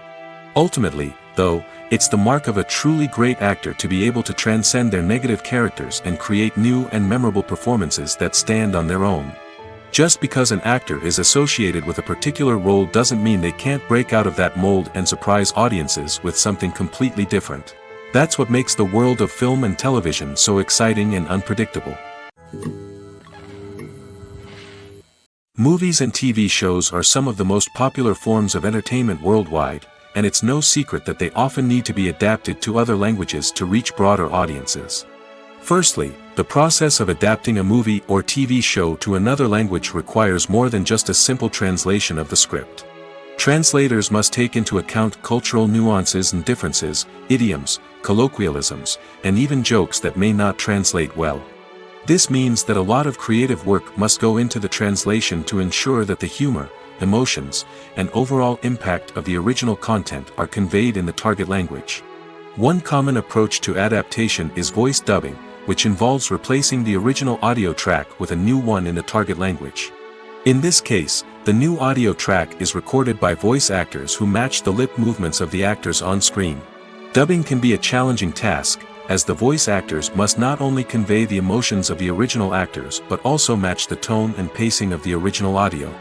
Ultimately, though, it's the mark of a truly great actor to be able to transcend their negative characters and create new and memorable performances that stand on their own. Just because an actor is associated with a particular role doesn't mean they can't break out of that mold and surprise audiences with something completely different. That's what makes the world of film and television so exciting and unpredictable. Movies and TV shows are some of the most popular forms of entertainment worldwide, and it's no secret that they often need to be adapted to other languages to reach broader audiences. Firstly, the process of adapting a movie or TV show to another language requires more than just a simple translation of the script. Translators must take into account cultural nuances and differences, idioms, colloquialisms, and even jokes that may not translate well. This means that a lot of creative work must go into the translation to ensure that the humor, emotions, and overall impact of the original content are conveyed in the target language. One common approach to adaptation is voice dubbing, which involves replacing the original audio track with a new one in the target language. In this case, the new audio track is recorded by voice actors who match the lip movements of the actors on screen. Dubbing can be a challenging task, as the voice actors must not only convey the emotions of the original actors but also match the tone and pacing of the original audio.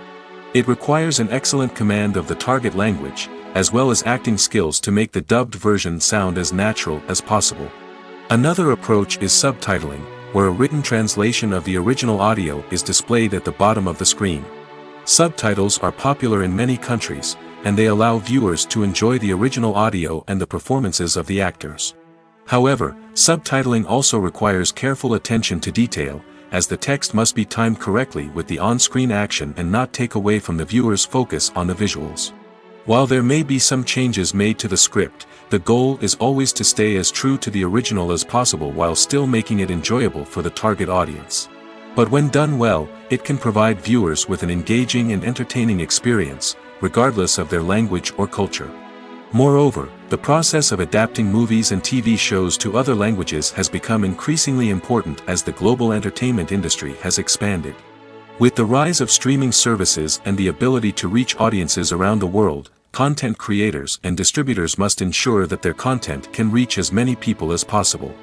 It requires an excellent command of the target language, as well as acting skills to make the dubbed version sound as natural as possible. Another approach is subtitling, where a written translation of the original audio is displayed at the bottom of the screen. Subtitles are popular in many countries, and they allow viewers to enjoy the original audio and the performances of the actors. However, subtitling also requires careful attention to detail, as the text must be timed correctly with the on-screen action and not take away from the viewer's focus on the visuals. While there may be some changes made to the script, the goal is always to stay as true to the original as possible while still making it enjoyable for the target audience. But when done well, it can provide viewers with an engaging and entertaining experience, regardless of their language or culture. Moreover, the process of adapting movies and TV shows to other languages has become increasingly important as the global entertainment industry has expanded. With the rise of streaming services and the ability to reach audiences around the world, content creators and distributors must ensure that their content can reach as many people as possible.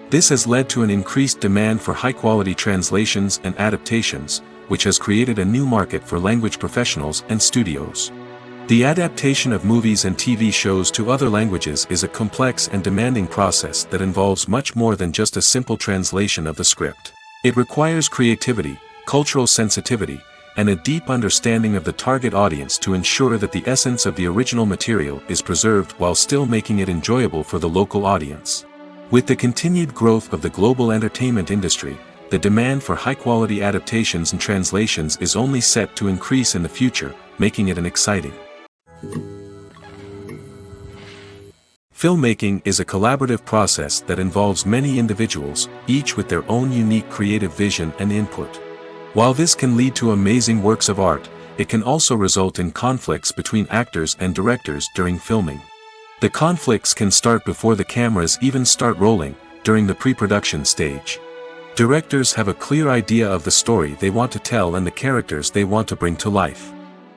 This has led to an increased demand for high-quality translations and adaptations, which has created a new market for language professionals and studios. The adaptation of movies and TV shows to other languages is a complex and demanding process that involves much more than just a simple translation of the script. It requires creativity, cultural sensitivity, and a deep understanding of the target audience to ensure that the essence of the original material is preserved while still making it enjoyable for the local audience. With the continued growth of the global entertainment industry, the demand for high-quality adaptations and translations is only set to increase in the future, making it an exciting. Filmmaking is a collaborative process that involves many individuals, each with their own unique creative vision and input. While this can lead to amazing works of art, it can also result in conflicts between actors and directors during filming. The conflicts can start before the cameras even start rolling, during the pre-production stage. Directors have a clear idea of the story they want to tell and the characters they want to bring to life.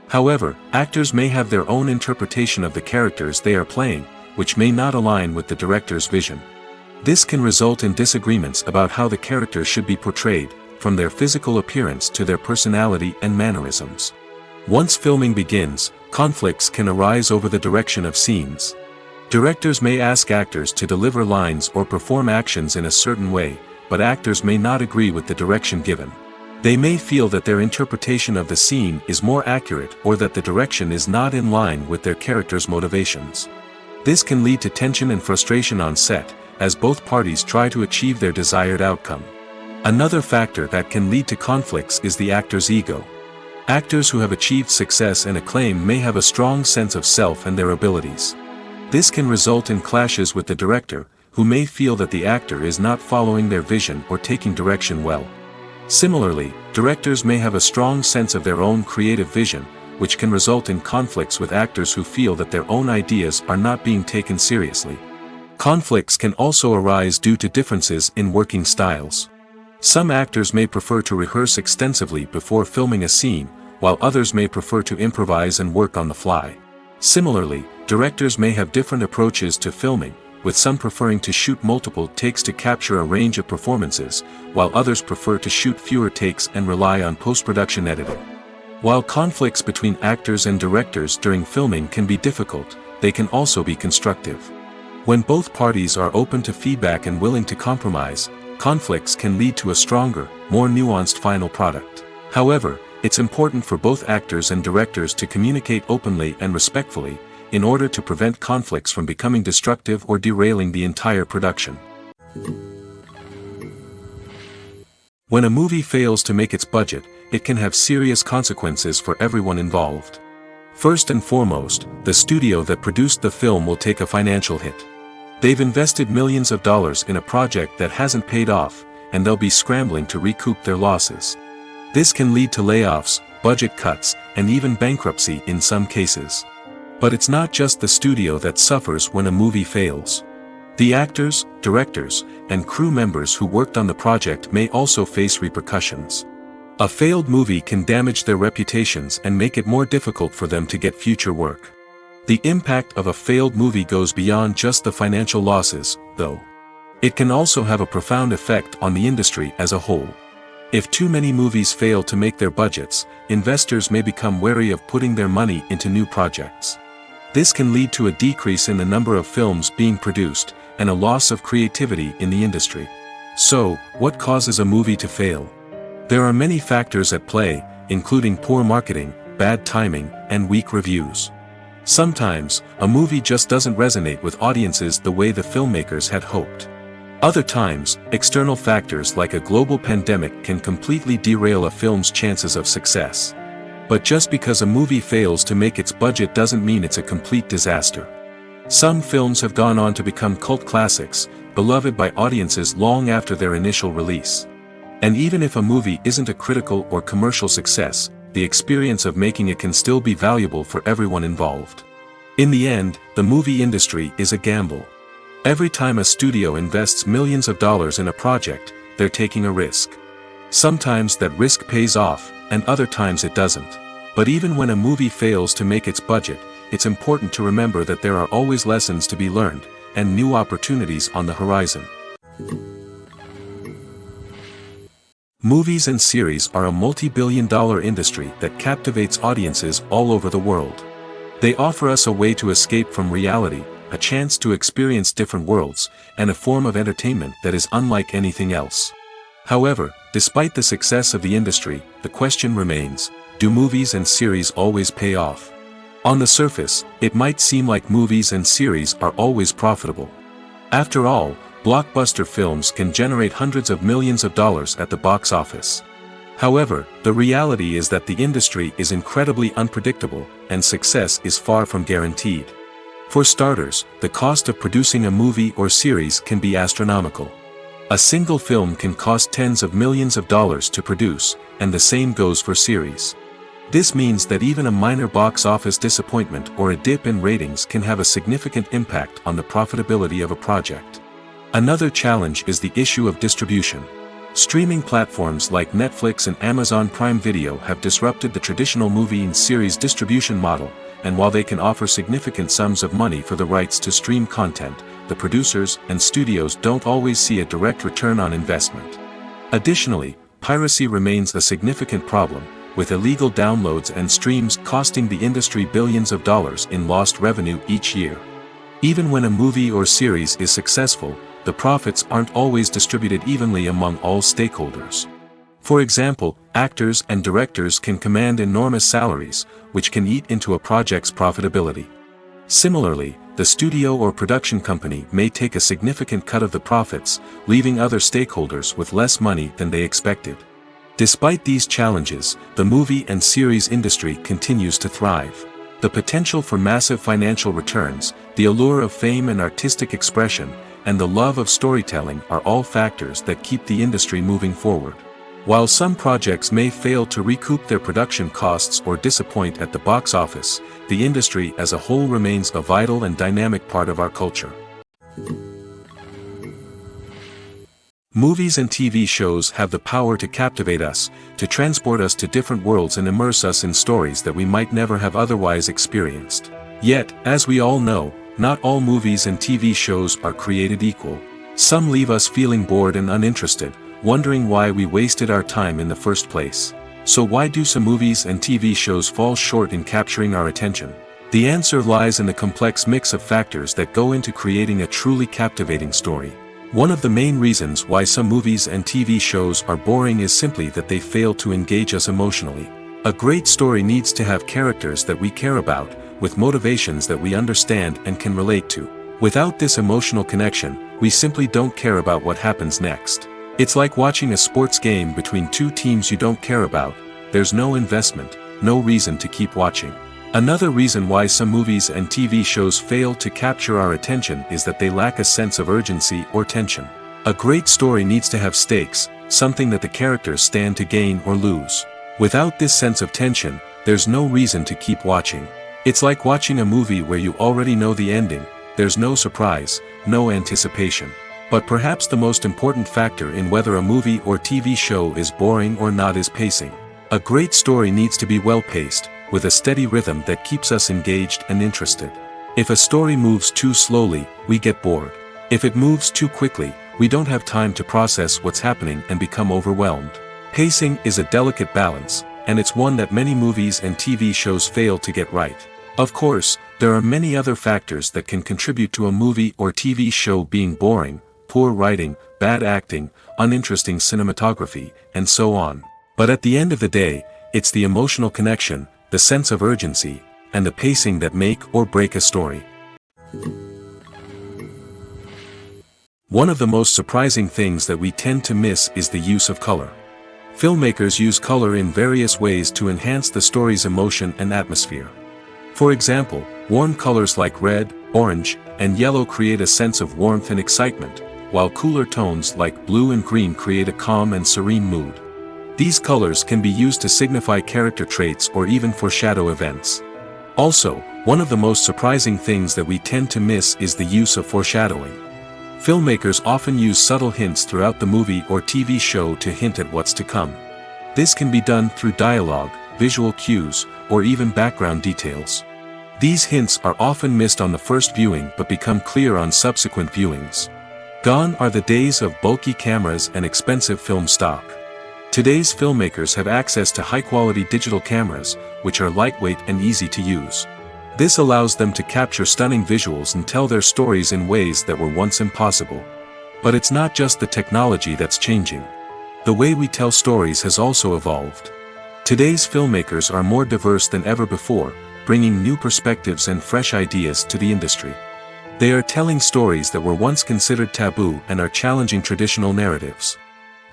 However, actors may have their own interpretation of the characters they are playing, which may not align with the director's vision. This can result in disagreements about how the characters should be portrayed, from their physical appearance to their personality and mannerisms. Once filming begins, conflicts can arise over the direction of scenes. Directors may ask actors to deliver lines or perform actions in a certain way, but actors may not agree with the direction given. They may feel that their interpretation of the scene is more accurate or that the direction is not in line with their character's motivations. This can lead to tension and frustration on set, as both parties try to achieve their desired outcome. Another factor that can lead to conflicts is the actor's ego. Actors who have achieved success and acclaim may have a strong sense of self and their abilities. This can result in clashes with the director, who may feel that the actor is not following their vision or taking direction well. Similarly, directors may have a strong sense of their own creative vision, which can result in conflicts with actors who feel that their own ideas are not being taken seriously. Conflicts can also arise due to differences in working styles. Some actors may prefer to rehearse extensively before filming a scene, while others may prefer to improvise and work on the fly. Similarly, directors may have different approaches to filming, with some preferring to shoot multiple takes to capture a range of performances, while others prefer to shoot fewer takes and rely on post-production editing. While conflicts between actors and directors during filming can be difficult, they can also be constructive. When both parties are open to feedback and willing to compromise, conflicts can lead to a stronger, more nuanced final product. However, it's important for both actors and directors to communicate openly and respectfully, in order to prevent conflicts from becoming destructive or derailing the entire production. When a movie fails to make its budget, it can have serious consequences for everyone involved. First and foremost, the studio that produced the film will take a financial hit. They've invested millions of dollars in a project that hasn't paid off, and they'll be scrambling to recoup their losses. This can lead to layoffs, budget cuts, and even bankruptcy in some cases. But it's not just the studio that suffers when a movie fails. The actors, directors, and crew members who worked on the project may also face repercussions. A failed movie can damage their reputations and make it more difficult for them to get future work. The impact of a failed movie goes beyond just the financial losses, though. It can also have a profound effect on the industry as a whole. If too many movies fail to make their budgets, investors may become wary of putting their money into new projects. This can lead to a decrease in the number of films being produced, and a loss of creativity in the industry. So, what causes a movie to fail? There are many factors at play, including poor marketing, bad timing, and weak reviews. Sometimes, a movie just doesn't resonate with audiences the way the filmmakers had hoped. Other times, external factors like a global pandemic can completely derail a film's chances of success. But just because a movie fails to make its budget doesn't mean it's a complete disaster. Some films have gone on to become cult classics, beloved by audiences long after their initial release. And even if a movie isn't a critical or commercial success, the experience of making it can still be valuable for everyone involved. In the end, the movie industry is a gamble. Every time a studio invests millions of dollars in a project, they're taking a risk. Sometimes that risk pays off, and other times it doesn't. But even when a movie fails to make its budget, it's important to remember that there are always lessons to be learned, and new opportunities on the horizon. Movies and series are a multi-billion-dollar industry that captivates audiences all over the world. They offer us a way to escape from reality, a chance to experience different worlds, and a form of entertainment that is unlike anything else. However, despite the success of the industry, the question remains, do movies and series always pay off? On the surface, it might seem like movies and series are always profitable. After all, blockbuster films can generate hundreds of millions of dollars at the box office. However, the reality is that the industry is incredibly unpredictable, and success is far from guaranteed. For starters, the cost of producing a movie or series can be astronomical. A single film can cost tens of millions of dollars to produce, and the same goes for series. This means that even a minor box office disappointment or a dip in ratings can have a significant impact on the profitability of a project. Another challenge is the issue of distribution. Streaming platforms like Netflix and Amazon Prime Video have disrupted the traditional movie and series distribution model, and while they can offer significant sums of money for the rights to stream content, the producers and studios don't always see a direct return on investment. Additionally, piracy remains a significant problem, with illegal downloads and streams costing the industry billions of dollars in lost revenue each year. Even when a movie or series is successful, the profits aren't always distributed evenly among all stakeholders. For example, actors and directors can command enormous salaries, which can eat into a project's profitability. Similarly, the studio or production company may take a significant cut of the profits, leaving other stakeholders with less money than they expected. Despite these challenges, the movie and series industry continues to thrive. The potential for massive financial returns, the allure of fame and artistic expression, and the love of storytelling are all factors that keep the industry moving forward. While some projects may fail to recoup their production costs or disappoint at the box office, the industry as a whole remains a vital and dynamic part of our culture. Movies and TV shows have the power to captivate us, to transport us to different worlds and immerse us in stories that we might never have otherwise experienced. Yet, as we all know, not all movies and TV shows are created equal. Some leave us feeling bored and uninterested, wondering why we wasted our time in the first place. So why do some movies and TV shows fall short in capturing our attention? The answer lies in the complex mix of factors that go into creating a truly captivating story. One of the main reasons why some movies and TV shows are boring is simply that they fail to engage us emotionally. A great story needs to have characters that we care about, with motivations that we understand and can relate to. Without this emotional connection, we simply don't care about what happens next. It's like watching a sports game between two teams you don't care about. There's no investment, no reason to keep watching. Another reason why some movies and TV shows fail to capture our attention is that they lack a sense of urgency or tension. A great story needs to have stakes, something that the characters stand to gain or lose. Without this sense of tension, there's no reason to keep watching. It's like watching a movie where you already know the ending. There's no surprise, no anticipation. But perhaps the most important factor in whether a movie or TV show is boring or not is pacing. A great story needs to be well-paced, with a steady rhythm that keeps us engaged and interested. If a story moves too slowly, we get bored. If it moves too quickly, we don't have time to process what's happening and become overwhelmed. Pacing is a delicate balance, and it's one that many movies and TV shows fail to get right. Of course, there are many other factors that can contribute to a movie or TV show being boring: poor writing, bad acting, uninteresting cinematography, and so on. But at the end of the day, it's the emotional connection, the sense of urgency, and the pacing that make or break a story. One of the most surprising things that we tend to miss is the use of color. Filmmakers use color in various ways to enhance the story's emotion and atmosphere. For example, warm colors like red, orange, and yellow create a sense of warmth and excitement, while cooler tones like blue and green create a calm and serene mood. These colors can be used to signify character traits or even foreshadow events. Also, one of the most surprising things that we tend to miss is the use of foreshadowing. Filmmakers often use subtle hints throughout the movie or TV show to hint at what's to come. This can be done through dialogue, visual cues, or even background details. These hints are often missed on the first viewing but become clear on subsequent viewings. Gone are the days of bulky cameras and expensive film stock. Today's filmmakers have access to high-quality digital cameras, which are lightweight and easy to use. This allows them to capture stunning visuals and tell their stories in ways that were once impossible. But it's not just the technology that's changing. The way we tell stories has also evolved. Today's filmmakers are more diverse than ever before, bringing new perspectives and fresh ideas to the industry. They are telling stories that were once considered taboo and are challenging traditional narratives.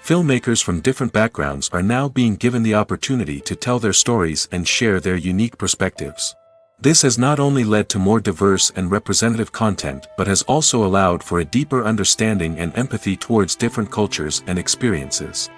Filmmakers from different backgrounds are now being given the opportunity to tell their stories and share their unique perspectives. This has not only led to more diverse and representative content but has also allowed for a deeper understanding and empathy towards different cultures and experiences.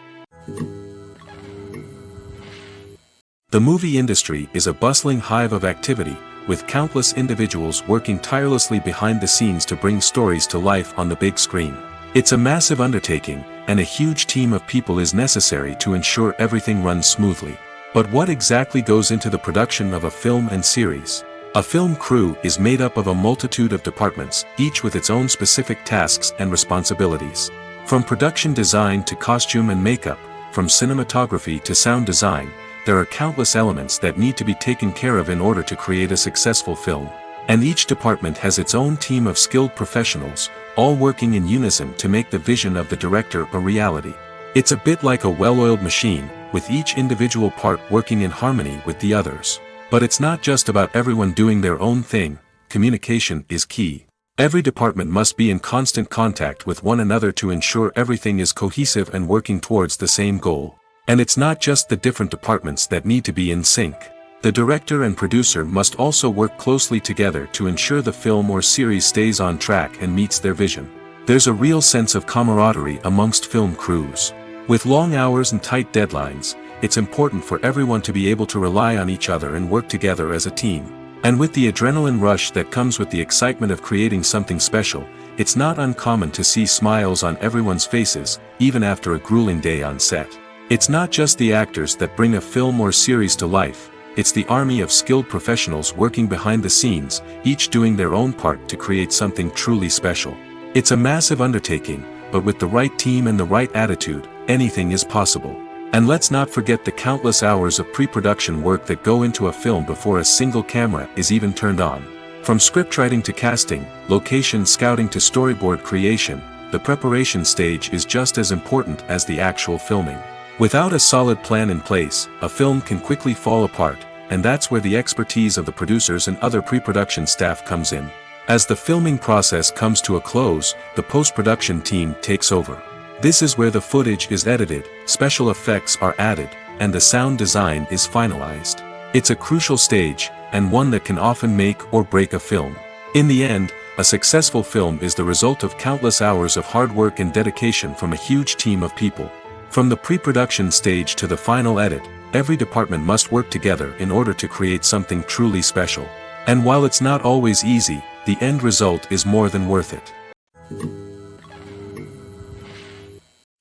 The movie industry is a bustling hive of activity, with countless individuals working tirelessly behind the scenes to bring stories to life on the big screen. It's a massive undertaking, and a huge team of people is necessary to ensure everything runs smoothly. But what exactly goes into the production of a film and series? A film crew is made up of a multitude of departments, each with its own specific tasks and responsibilities. From production design to costume and makeup, from cinematography to sound design, there are countless elements that need to be taken care of in order to create a successful film. And each department has its own team of skilled professionals, all working in unison to make the vision of the director a reality. It's a bit like a well-oiled machine, with each individual part working in harmony with the others. But it's not just about everyone doing their own thing. Communication is key. Every department must be in constant contact with one another to ensure everything is cohesive and working towards the same goal. And it's not just the different departments that need to be in sync. The director and producer must also work closely together to ensure the film or series stays on track and meets their vision. There's a real sense of camaraderie amongst film crews. With long hours and tight deadlines, it's important for everyone to be able to rely on each other and work together as a team. And with the adrenaline rush that comes with the excitement of creating something special, it's not uncommon to see smiles on everyone's faces, even after a grueling day on set. It's not just the actors that bring a film or series to life, it's the army of skilled professionals working behind the scenes, each doing their own part to create something truly special. It's a massive undertaking, but with the right team and the right attitude, anything is possible. And let's not forget the countless hours of pre-production work that go into a film before a single camera is even turned on. From scriptwriting to casting, location scouting to storyboard creation, the preparation stage is just as important as the actual filming. Without a solid plan in place, a film can quickly fall apart, and that's where the expertise of the producers and other pre-production staff comes in. As the filming process comes to a close, the post-production team takes over. This is where the footage is edited, special effects are added, and the sound design is finalized. It's a crucial stage, and one that can often make or break a film. In the end, a successful film is the result of countless hours of hard work and dedication from a huge team of people. From the pre-production stage to the final edit, every department must work together in order to create something truly special. And while it's not always easy, the end result is more than worth it.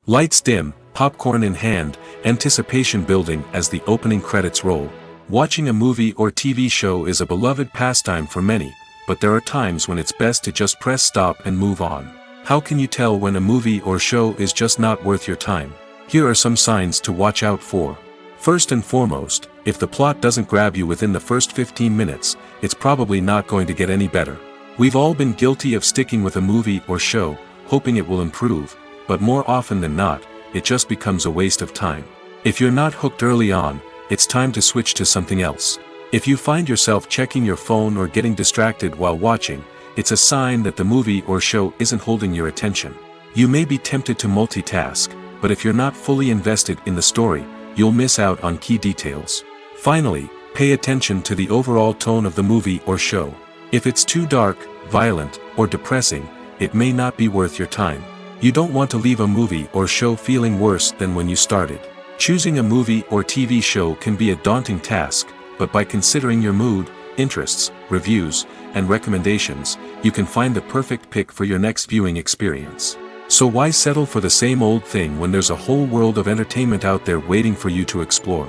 Lights dim, popcorn in hand, anticipation building as the opening credits roll. Watching a movie or TV show is a beloved pastime for many, but there are times when it's best to just press stop and move on. How can you tell when a movie or show is just not worth your time? Here are some signs to watch out for. First and foremost, if the plot doesn't grab you within the first 15 minutes, it's probably not going to get any better. We've all been guilty of sticking with a movie or show, hoping it will improve, but more often than not, it just becomes a waste of time. If you're not hooked early on, it's time to switch to something else. If you find yourself checking your phone or getting distracted while watching, it's a sign that the movie or show isn't holding your attention. You may be tempted to multitask, but if you're not fully invested in the story, you'll miss out on key details. Finally, pay attention to the overall tone of the movie or show. If it's too dark, violent, or depressing, it may not be worth your time. You don't want to leave a movie or show feeling worse than when you started. Choosing a movie or TV show can be a daunting task, but by considering your mood, interests, reviews, and recommendations, you can find the perfect pick for your next viewing experience. So why settle for the same old thing when there's a whole world of entertainment out there waiting for you to explore?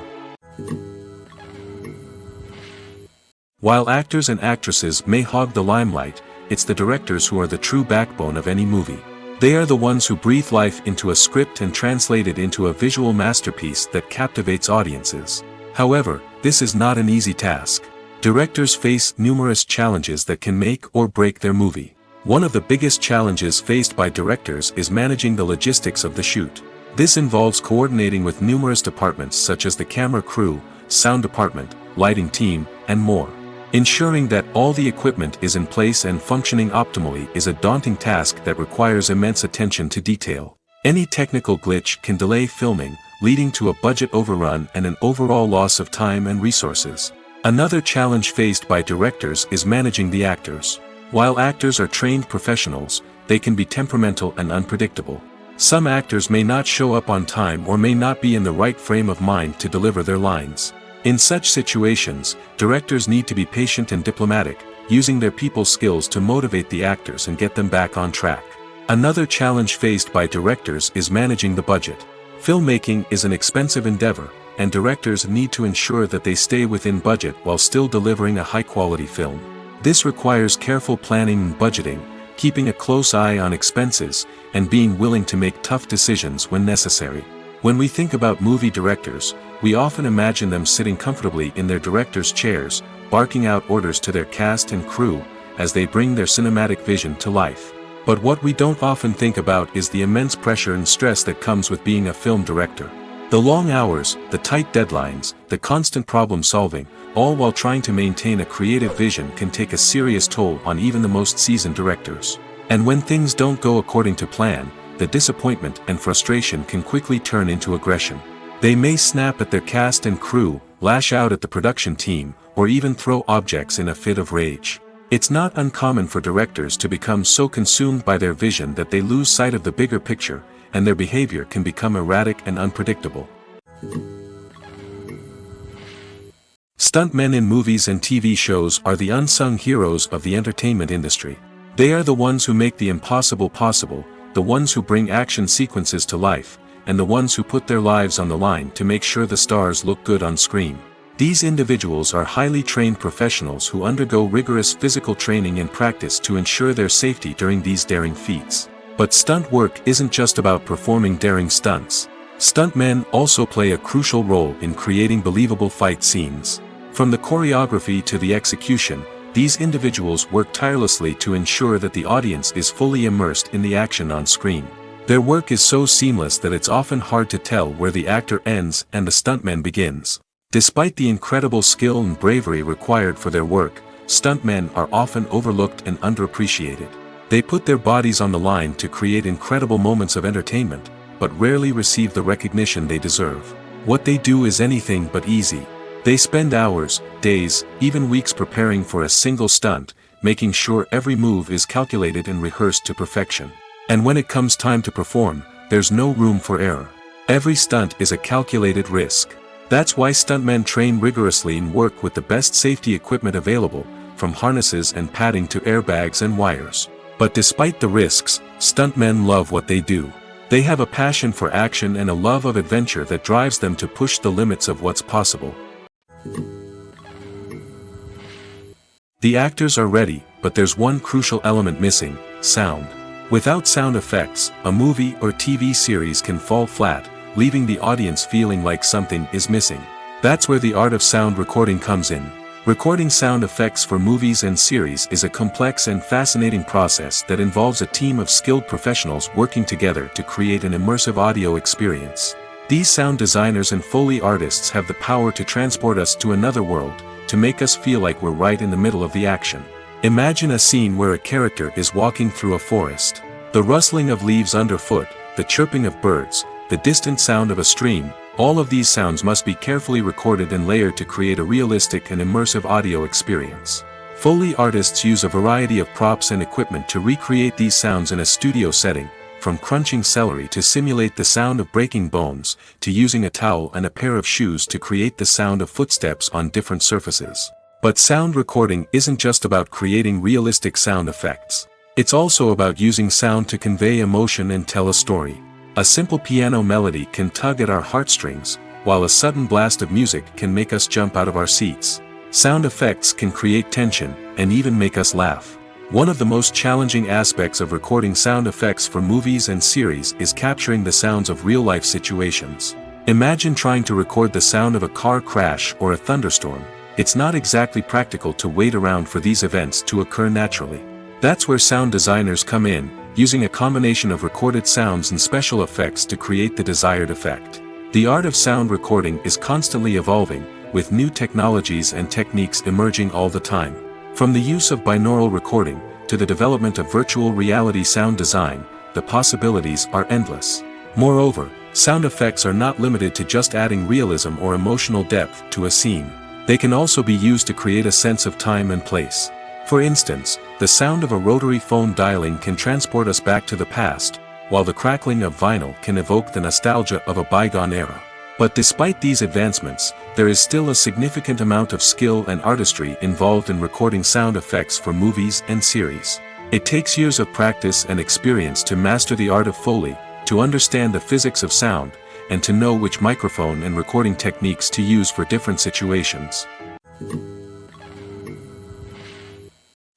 While actors and actresses may hog the limelight, it's the directors who are the true backbone of any movie. They are the ones who breathe life into a script and translate it into a visual masterpiece that captivates audiences. However, this is not an easy task. Directors face numerous challenges that can make or break their movie. One of the biggest challenges faced by directors is managing the logistics of the shoot. This involves coordinating with numerous departments such as the camera crew, sound department, lighting team, and more. Ensuring that all the equipment is in place and functioning optimally is a daunting task that requires immense attention to detail. Any technical glitch can delay filming, leading to a budget overrun and an overall loss of time and resources. Another challenge faced by directors is managing the actors. While actors are trained professionals, they can be temperamental and unpredictable. Some actors may not show up on time or may not be in the right frame of mind to deliver their lines. In such situations, directors need to be patient and diplomatic, using their people skills to motivate the actors and get them back on track. Another challenge faced by directors is managing the budget. Filmmaking is an expensive endeavor, and directors need to ensure that they stay within budget while still delivering a high-quality film. This requires careful planning and budgeting, keeping a close eye on expenses, and being willing to make tough decisions when necessary. When we think about movie directors, we often imagine them sitting comfortably in their director's chairs, barking out orders to their cast and crew, as they bring their cinematic vision to life. But what we don't often think about is the immense pressure and stress that comes with being a film director. The long hours, the tight deadlines, the constant problem solving, all while trying to maintain a creative vision can take a serious toll on even the most seasoned directors. And when things don't go according to plan, the disappointment and frustration can quickly turn into aggression. They may snap at their cast and crew, lash out at the production team, or even throw objects in a fit of rage. It's not uncommon for directors to become so consumed by their vision that they lose sight of the bigger picture, and their behavior can become erratic and unpredictable. Stuntmen in movies and TV shows are the unsung heroes of the entertainment industry. They are the ones who make the impossible possible, the ones who bring action sequences to life, and the ones who put their lives on the line to make sure the stars look good on screen. These individuals are highly trained professionals who undergo rigorous physical training and practice to ensure their safety during these daring feats. But stunt work isn't just about performing daring stunts. Stuntmen also play a crucial role in creating believable fight scenes. From the choreography to the execution, these individuals work tirelessly to ensure that the audience is fully immersed in the action on screen. Their work is so seamless that it's often hard to tell where the actor ends and the stuntman begins. Despite the incredible skill and bravery required for their work, stuntmen are often overlooked and underappreciated. They put their bodies on the line to create incredible moments of entertainment, but rarely receive the recognition they deserve. What they do is anything but easy. They spend hours, days, even weeks preparing for a single stunt, making sure every move is calculated and rehearsed to perfection. And when it comes time to perform, there's no room for error. Every stunt is a calculated risk. That's why stuntmen train rigorously and work with the best safety equipment available, from harnesses and padding to airbags and wires. But despite the risks, stuntmen love what they do. They have a passion for action and a love of adventure that drives them to push the limits of what's possible. The actors are ready, but there's one crucial element missing: sound. Without sound effects, a movie or TV series can fall flat, leaving the audience feeling like something is missing. That's where the art of sound recording comes in. Recording sound effects for movies and series is a complex and fascinating process that involves a team of skilled professionals working together to create an immersive audio experience. These sound designers and Foley artists have the power to transport us to another world, to make us feel like we're right in the middle of the action. Imagine a scene where a character is walking through a forest. The rustling of leaves underfoot, the chirping of birds, the distant sound of a stream, all of these sounds must be carefully recorded and layered to create a realistic and immersive audio experience. Foley artists use a variety of props and equipment to recreate these sounds in a studio setting, from crunching celery to simulate the sound of breaking bones, to using a towel and a pair of shoes to create the sound of footsteps on different surfaces. But sound recording isn't just about creating realistic sound effects. It's also about using sound to convey emotion and tell a story. A simple piano melody can tug at our heartstrings, while a sudden blast of music can make us jump out of our seats. Sound effects can create tension, and even make us laugh. One of the most challenging aspects of recording sound effects for movies and series is capturing the sounds of real-life situations. Imagine trying to record the sound of a car crash or a thunderstorm. It's not exactly practical to wait around for these events to occur naturally. That's where sound designers come in, using a combination of recorded sounds and special effects to create the desired effect. The art of sound recording is constantly evolving, with new technologies and techniques emerging all the time. From the use of binaural recording, to the development of virtual reality sound design, the possibilities are endless. Moreover, sound effects are not limited to just adding realism or emotional depth to a scene. They can also be used to create a sense of time and place. For instance, the sound of a rotary phone dialing can transport us back to the past, while the crackling of vinyl can evoke the nostalgia of a bygone era. But despite these advancements, there is still a significant amount of skill and artistry involved in recording sound effects for movies and series. It takes years of practice and experience to master the art of Foley, to understand the physics of sound, and to know which microphone and recording techniques to use for different situations.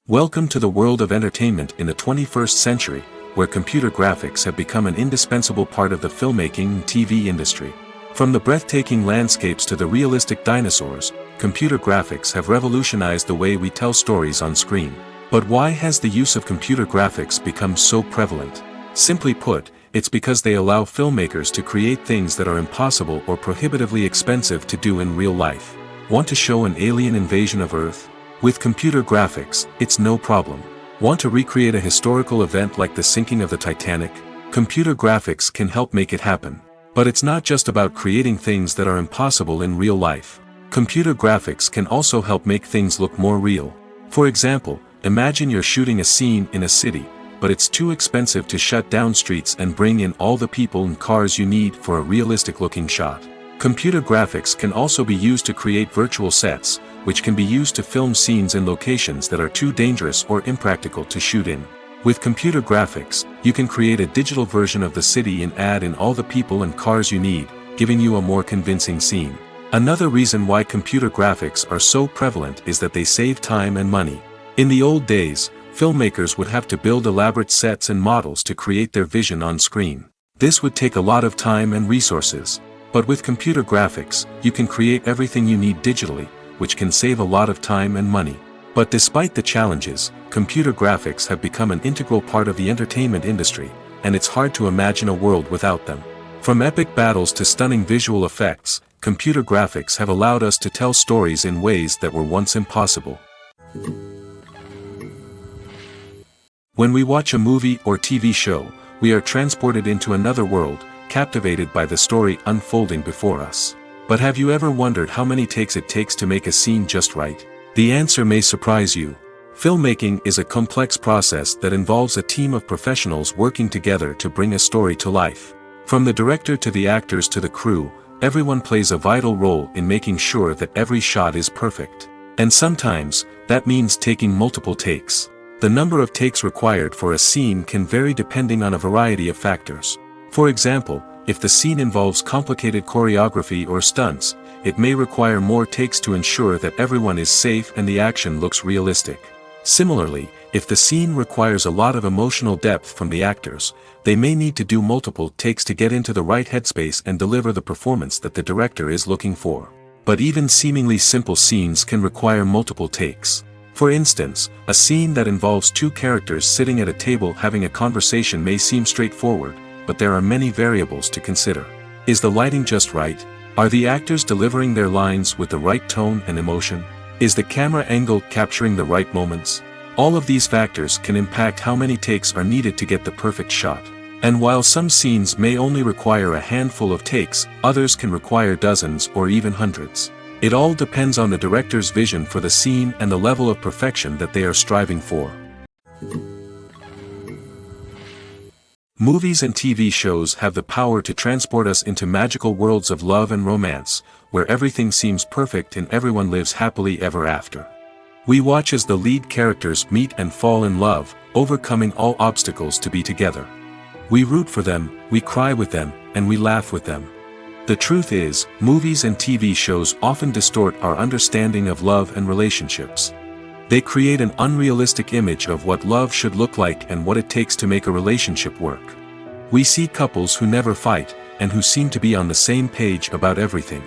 Welcome to the world of entertainment in the 21st century, where computer graphics have become an indispensable part of the filmmaking and TV industry. From the breathtaking landscapes to the realistic dinosaurs, computer graphics have revolutionized the way we tell stories on screen. But why has the use of computer graphics become so prevalent? Simply put, it's because they allow filmmakers to create things that are impossible or prohibitively expensive to do in real life. Want to show an alien invasion of Earth? With computer graphics, it's no problem. Want to recreate a historical event like the sinking of the Titanic? Computer graphics can help make it happen. But it's not just about creating things that are impossible in real life. Computer graphics can also help make things look more real. For example, imagine you're shooting a scene in a city, but it's too expensive to shut down streets and bring in all the people and cars you need for a realistic-looking shot. Computer graphics can also be used to create virtual sets, which can be used to film scenes in locations that are too dangerous or impractical to shoot in. With computer graphics, you can create a digital version of the city and add in all the people and cars you need, giving you a more convincing scene. Another reason why computer graphics are so prevalent is that they save time and money. In the old days, filmmakers would have to build elaborate sets and models to create their vision on screen. This would take a lot of time and resources. But with computer graphics, you can create everything you need digitally, which can save a lot of time and money. But despite the challenges, computer graphics have become an integral part of the entertainment industry, and it's hard to imagine a world without them. From epic battles to stunning visual effects, computer graphics have allowed us to tell stories in ways that were once impossible. When we watch a movie or TV show, we are transported into another world, captivated by the story unfolding before us. But have you ever wondered how many takes it takes to make a scene just right? The answer may surprise you. Filmmaking is a complex process that involves a team of professionals working together to bring a story to life. From the director to the actors to the crew, everyone plays a vital role in making sure that every shot is perfect. And sometimes, that means taking multiple takes. The number of takes required for a scene can vary depending on a variety of factors. For example, if the scene involves complicated choreography or stunts, it may require more takes to ensure that everyone is safe and the action looks realistic. Similarly, if the scene requires a lot of emotional depth from the actors, they may need to do multiple takes to get into the right headspace and deliver the performance that the director is looking for. But even seemingly simple scenes can require multiple takes. For instance, a scene that involves two characters sitting at a table having a conversation may seem straightforward, but there are many variables to consider. Is the lighting just right? Are the actors delivering their lines with the right tone and emotion? Is the camera angle capturing the right moments? All of these factors can impact how many takes are needed to get the perfect shot. And while some scenes may only require a handful of takes, others can require dozens or even hundreds. It all depends on the director's vision for the scene and the level of perfection that they are striving for. Movies and TV shows have the power to transport us into magical worlds of love and romance, where everything seems perfect and everyone lives happily ever after. We watch as the lead characters meet and fall in love, overcoming all obstacles to be together. We root for them, we cry with them, and we laugh with them. The truth is, movies and TV shows often distort our understanding of love and relationships. They create an unrealistic image of what love should look like and what it takes to make a relationship work. We see couples who never fight, and who seem to be on the same page about everything.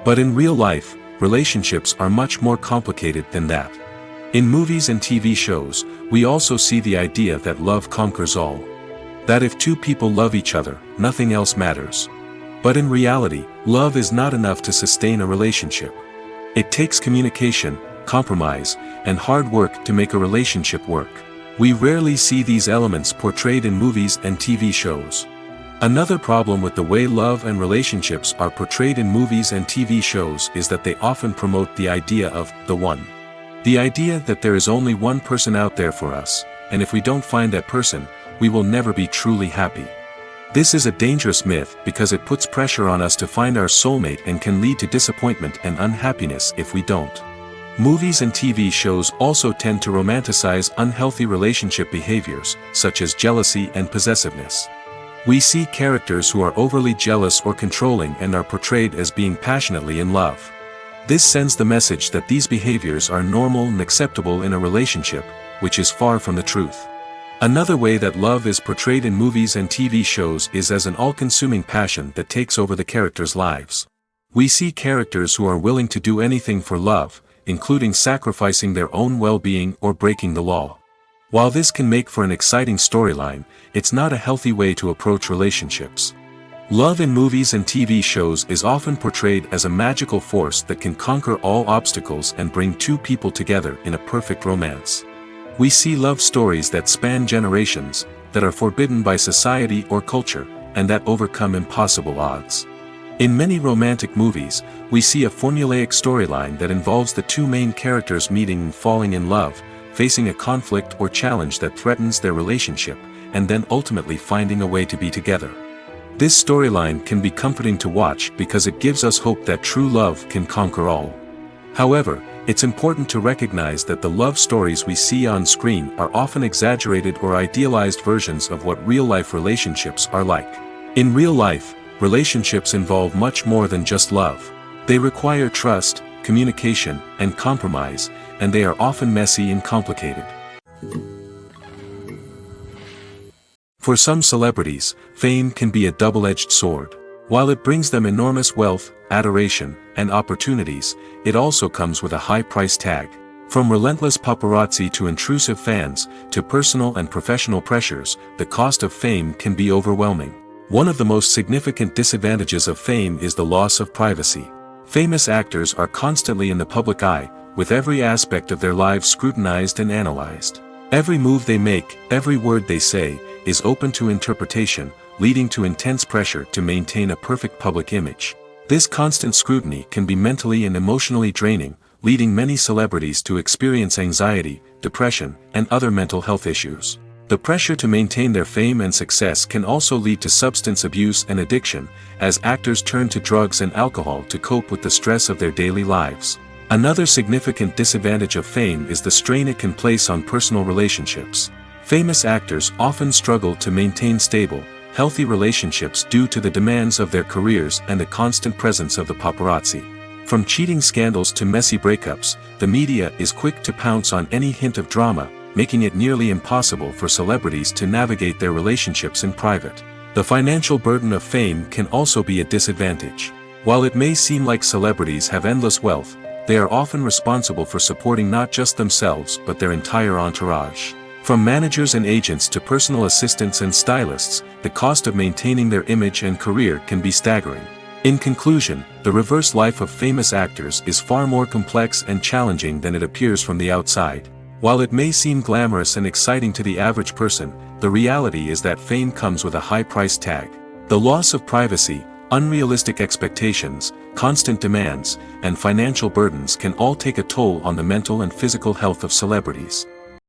But in real life, relationships are much more complicated than that. In movies and TV shows, we also see the idea that love conquers all. That if two people love each other, nothing else matters. But in reality, love is not enough to sustain a relationship. It takes communication, compromise, and hard work to make a relationship work. We rarely see these elements portrayed in movies and TV shows. Another problem with the way love and relationships are portrayed in movies and TV shows is that they often promote the idea of the one. The idea that there is only one person out there for us, and if we don't find that person, we will never be truly happy. This is a dangerous myth because it puts pressure on us to find our soulmate and can lead to disappointment and unhappiness if we don't. Movies and TV shows also tend to romanticize unhealthy relationship behaviors, such as jealousy and possessiveness. We see characters who are overly jealous or controlling and are portrayed as being passionately in love. This sends the message that these behaviors are normal and acceptable in a relationship, which is far from the truth. Another way that love is portrayed in movies and TV shows is as an all-consuming passion that takes over the characters' lives. We see characters who are willing to do anything for love, including sacrificing their own well-being or breaking the law. While this can make for an exciting storyline, it's not a healthy way to approach relationships. Love in movies and TV shows is often portrayed as a magical force that can conquer all obstacles and bring two people together in a perfect romance. We see love stories that span generations, that are forbidden by society or culture, and that overcome impossible odds. In many romantic movies, we see a formulaic storyline that involves the two main characters meeting and falling in love, facing a conflict or challenge that threatens their relationship, and then ultimately finding a way to be together. This storyline can be comforting to watch because it gives us hope that true love can conquer all. However, it's important to recognize that the love stories we see on screen are often exaggerated or idealized versions of what real-life relationships are like. In real life, relationships involve much more than just love. They require trust, communication, and compromise, and they are often messy and complicated. For some celebrities, fame can be a double-edged sword. While it brings them enormous wealth, adoration, and opportunities, it also comes with a high price tag. From relentless paparazzi to intrusive fans, to personal and professional pressures, the cost of fame can be overwhelming. One of the most significant disadvantages of fame is the loss of privacy. Famous actors are constantly in the public eye, with every aspect of their lives scrutinized and analyzed. Every move they make, every word they say, is open to interpretation, leading to intense pressure to maintain a perfect public image. This constant scrutiny can be mentally and emotionally draining, leading many celebrities to experience anxiety, depression, and other mental health issues. The pressure to maintain their fame and success can also lead to substance abuse and addiction, as actors turn to drugs and alcohol to cope with the stress of their daily lives. Another significant disadvantage of fame is the strain it can place on personal relationships. Famous actors often struggle to maintain stable, healthy relationships due to the demands of their careers and the constant presence of the paparazzi. From cheating scandals to messy breakups, the media is quick to pounce on any hint of drama, making it nearly impossible for celebrities to navigate their relationships in private. The financial burden of fame can also be a disadvantage. While it may seem like celebrities have endless wealth, they are often responsible for supporting not just themselves but their entire entourage. From managers and agents to personal assistants and stylists, the cost of maintaining their image and career can be staggering. In conclusion, the reverse life of famous actors is far more complex and challenging than it appears from the outside. While it may seem glamorous and exciting to the average person, the reality is that fame comes with a high price tag. The loss of privacy, unrealistic expectations, constant demands, and financial burdens can all take a toll on the mental and physical health of celebrities.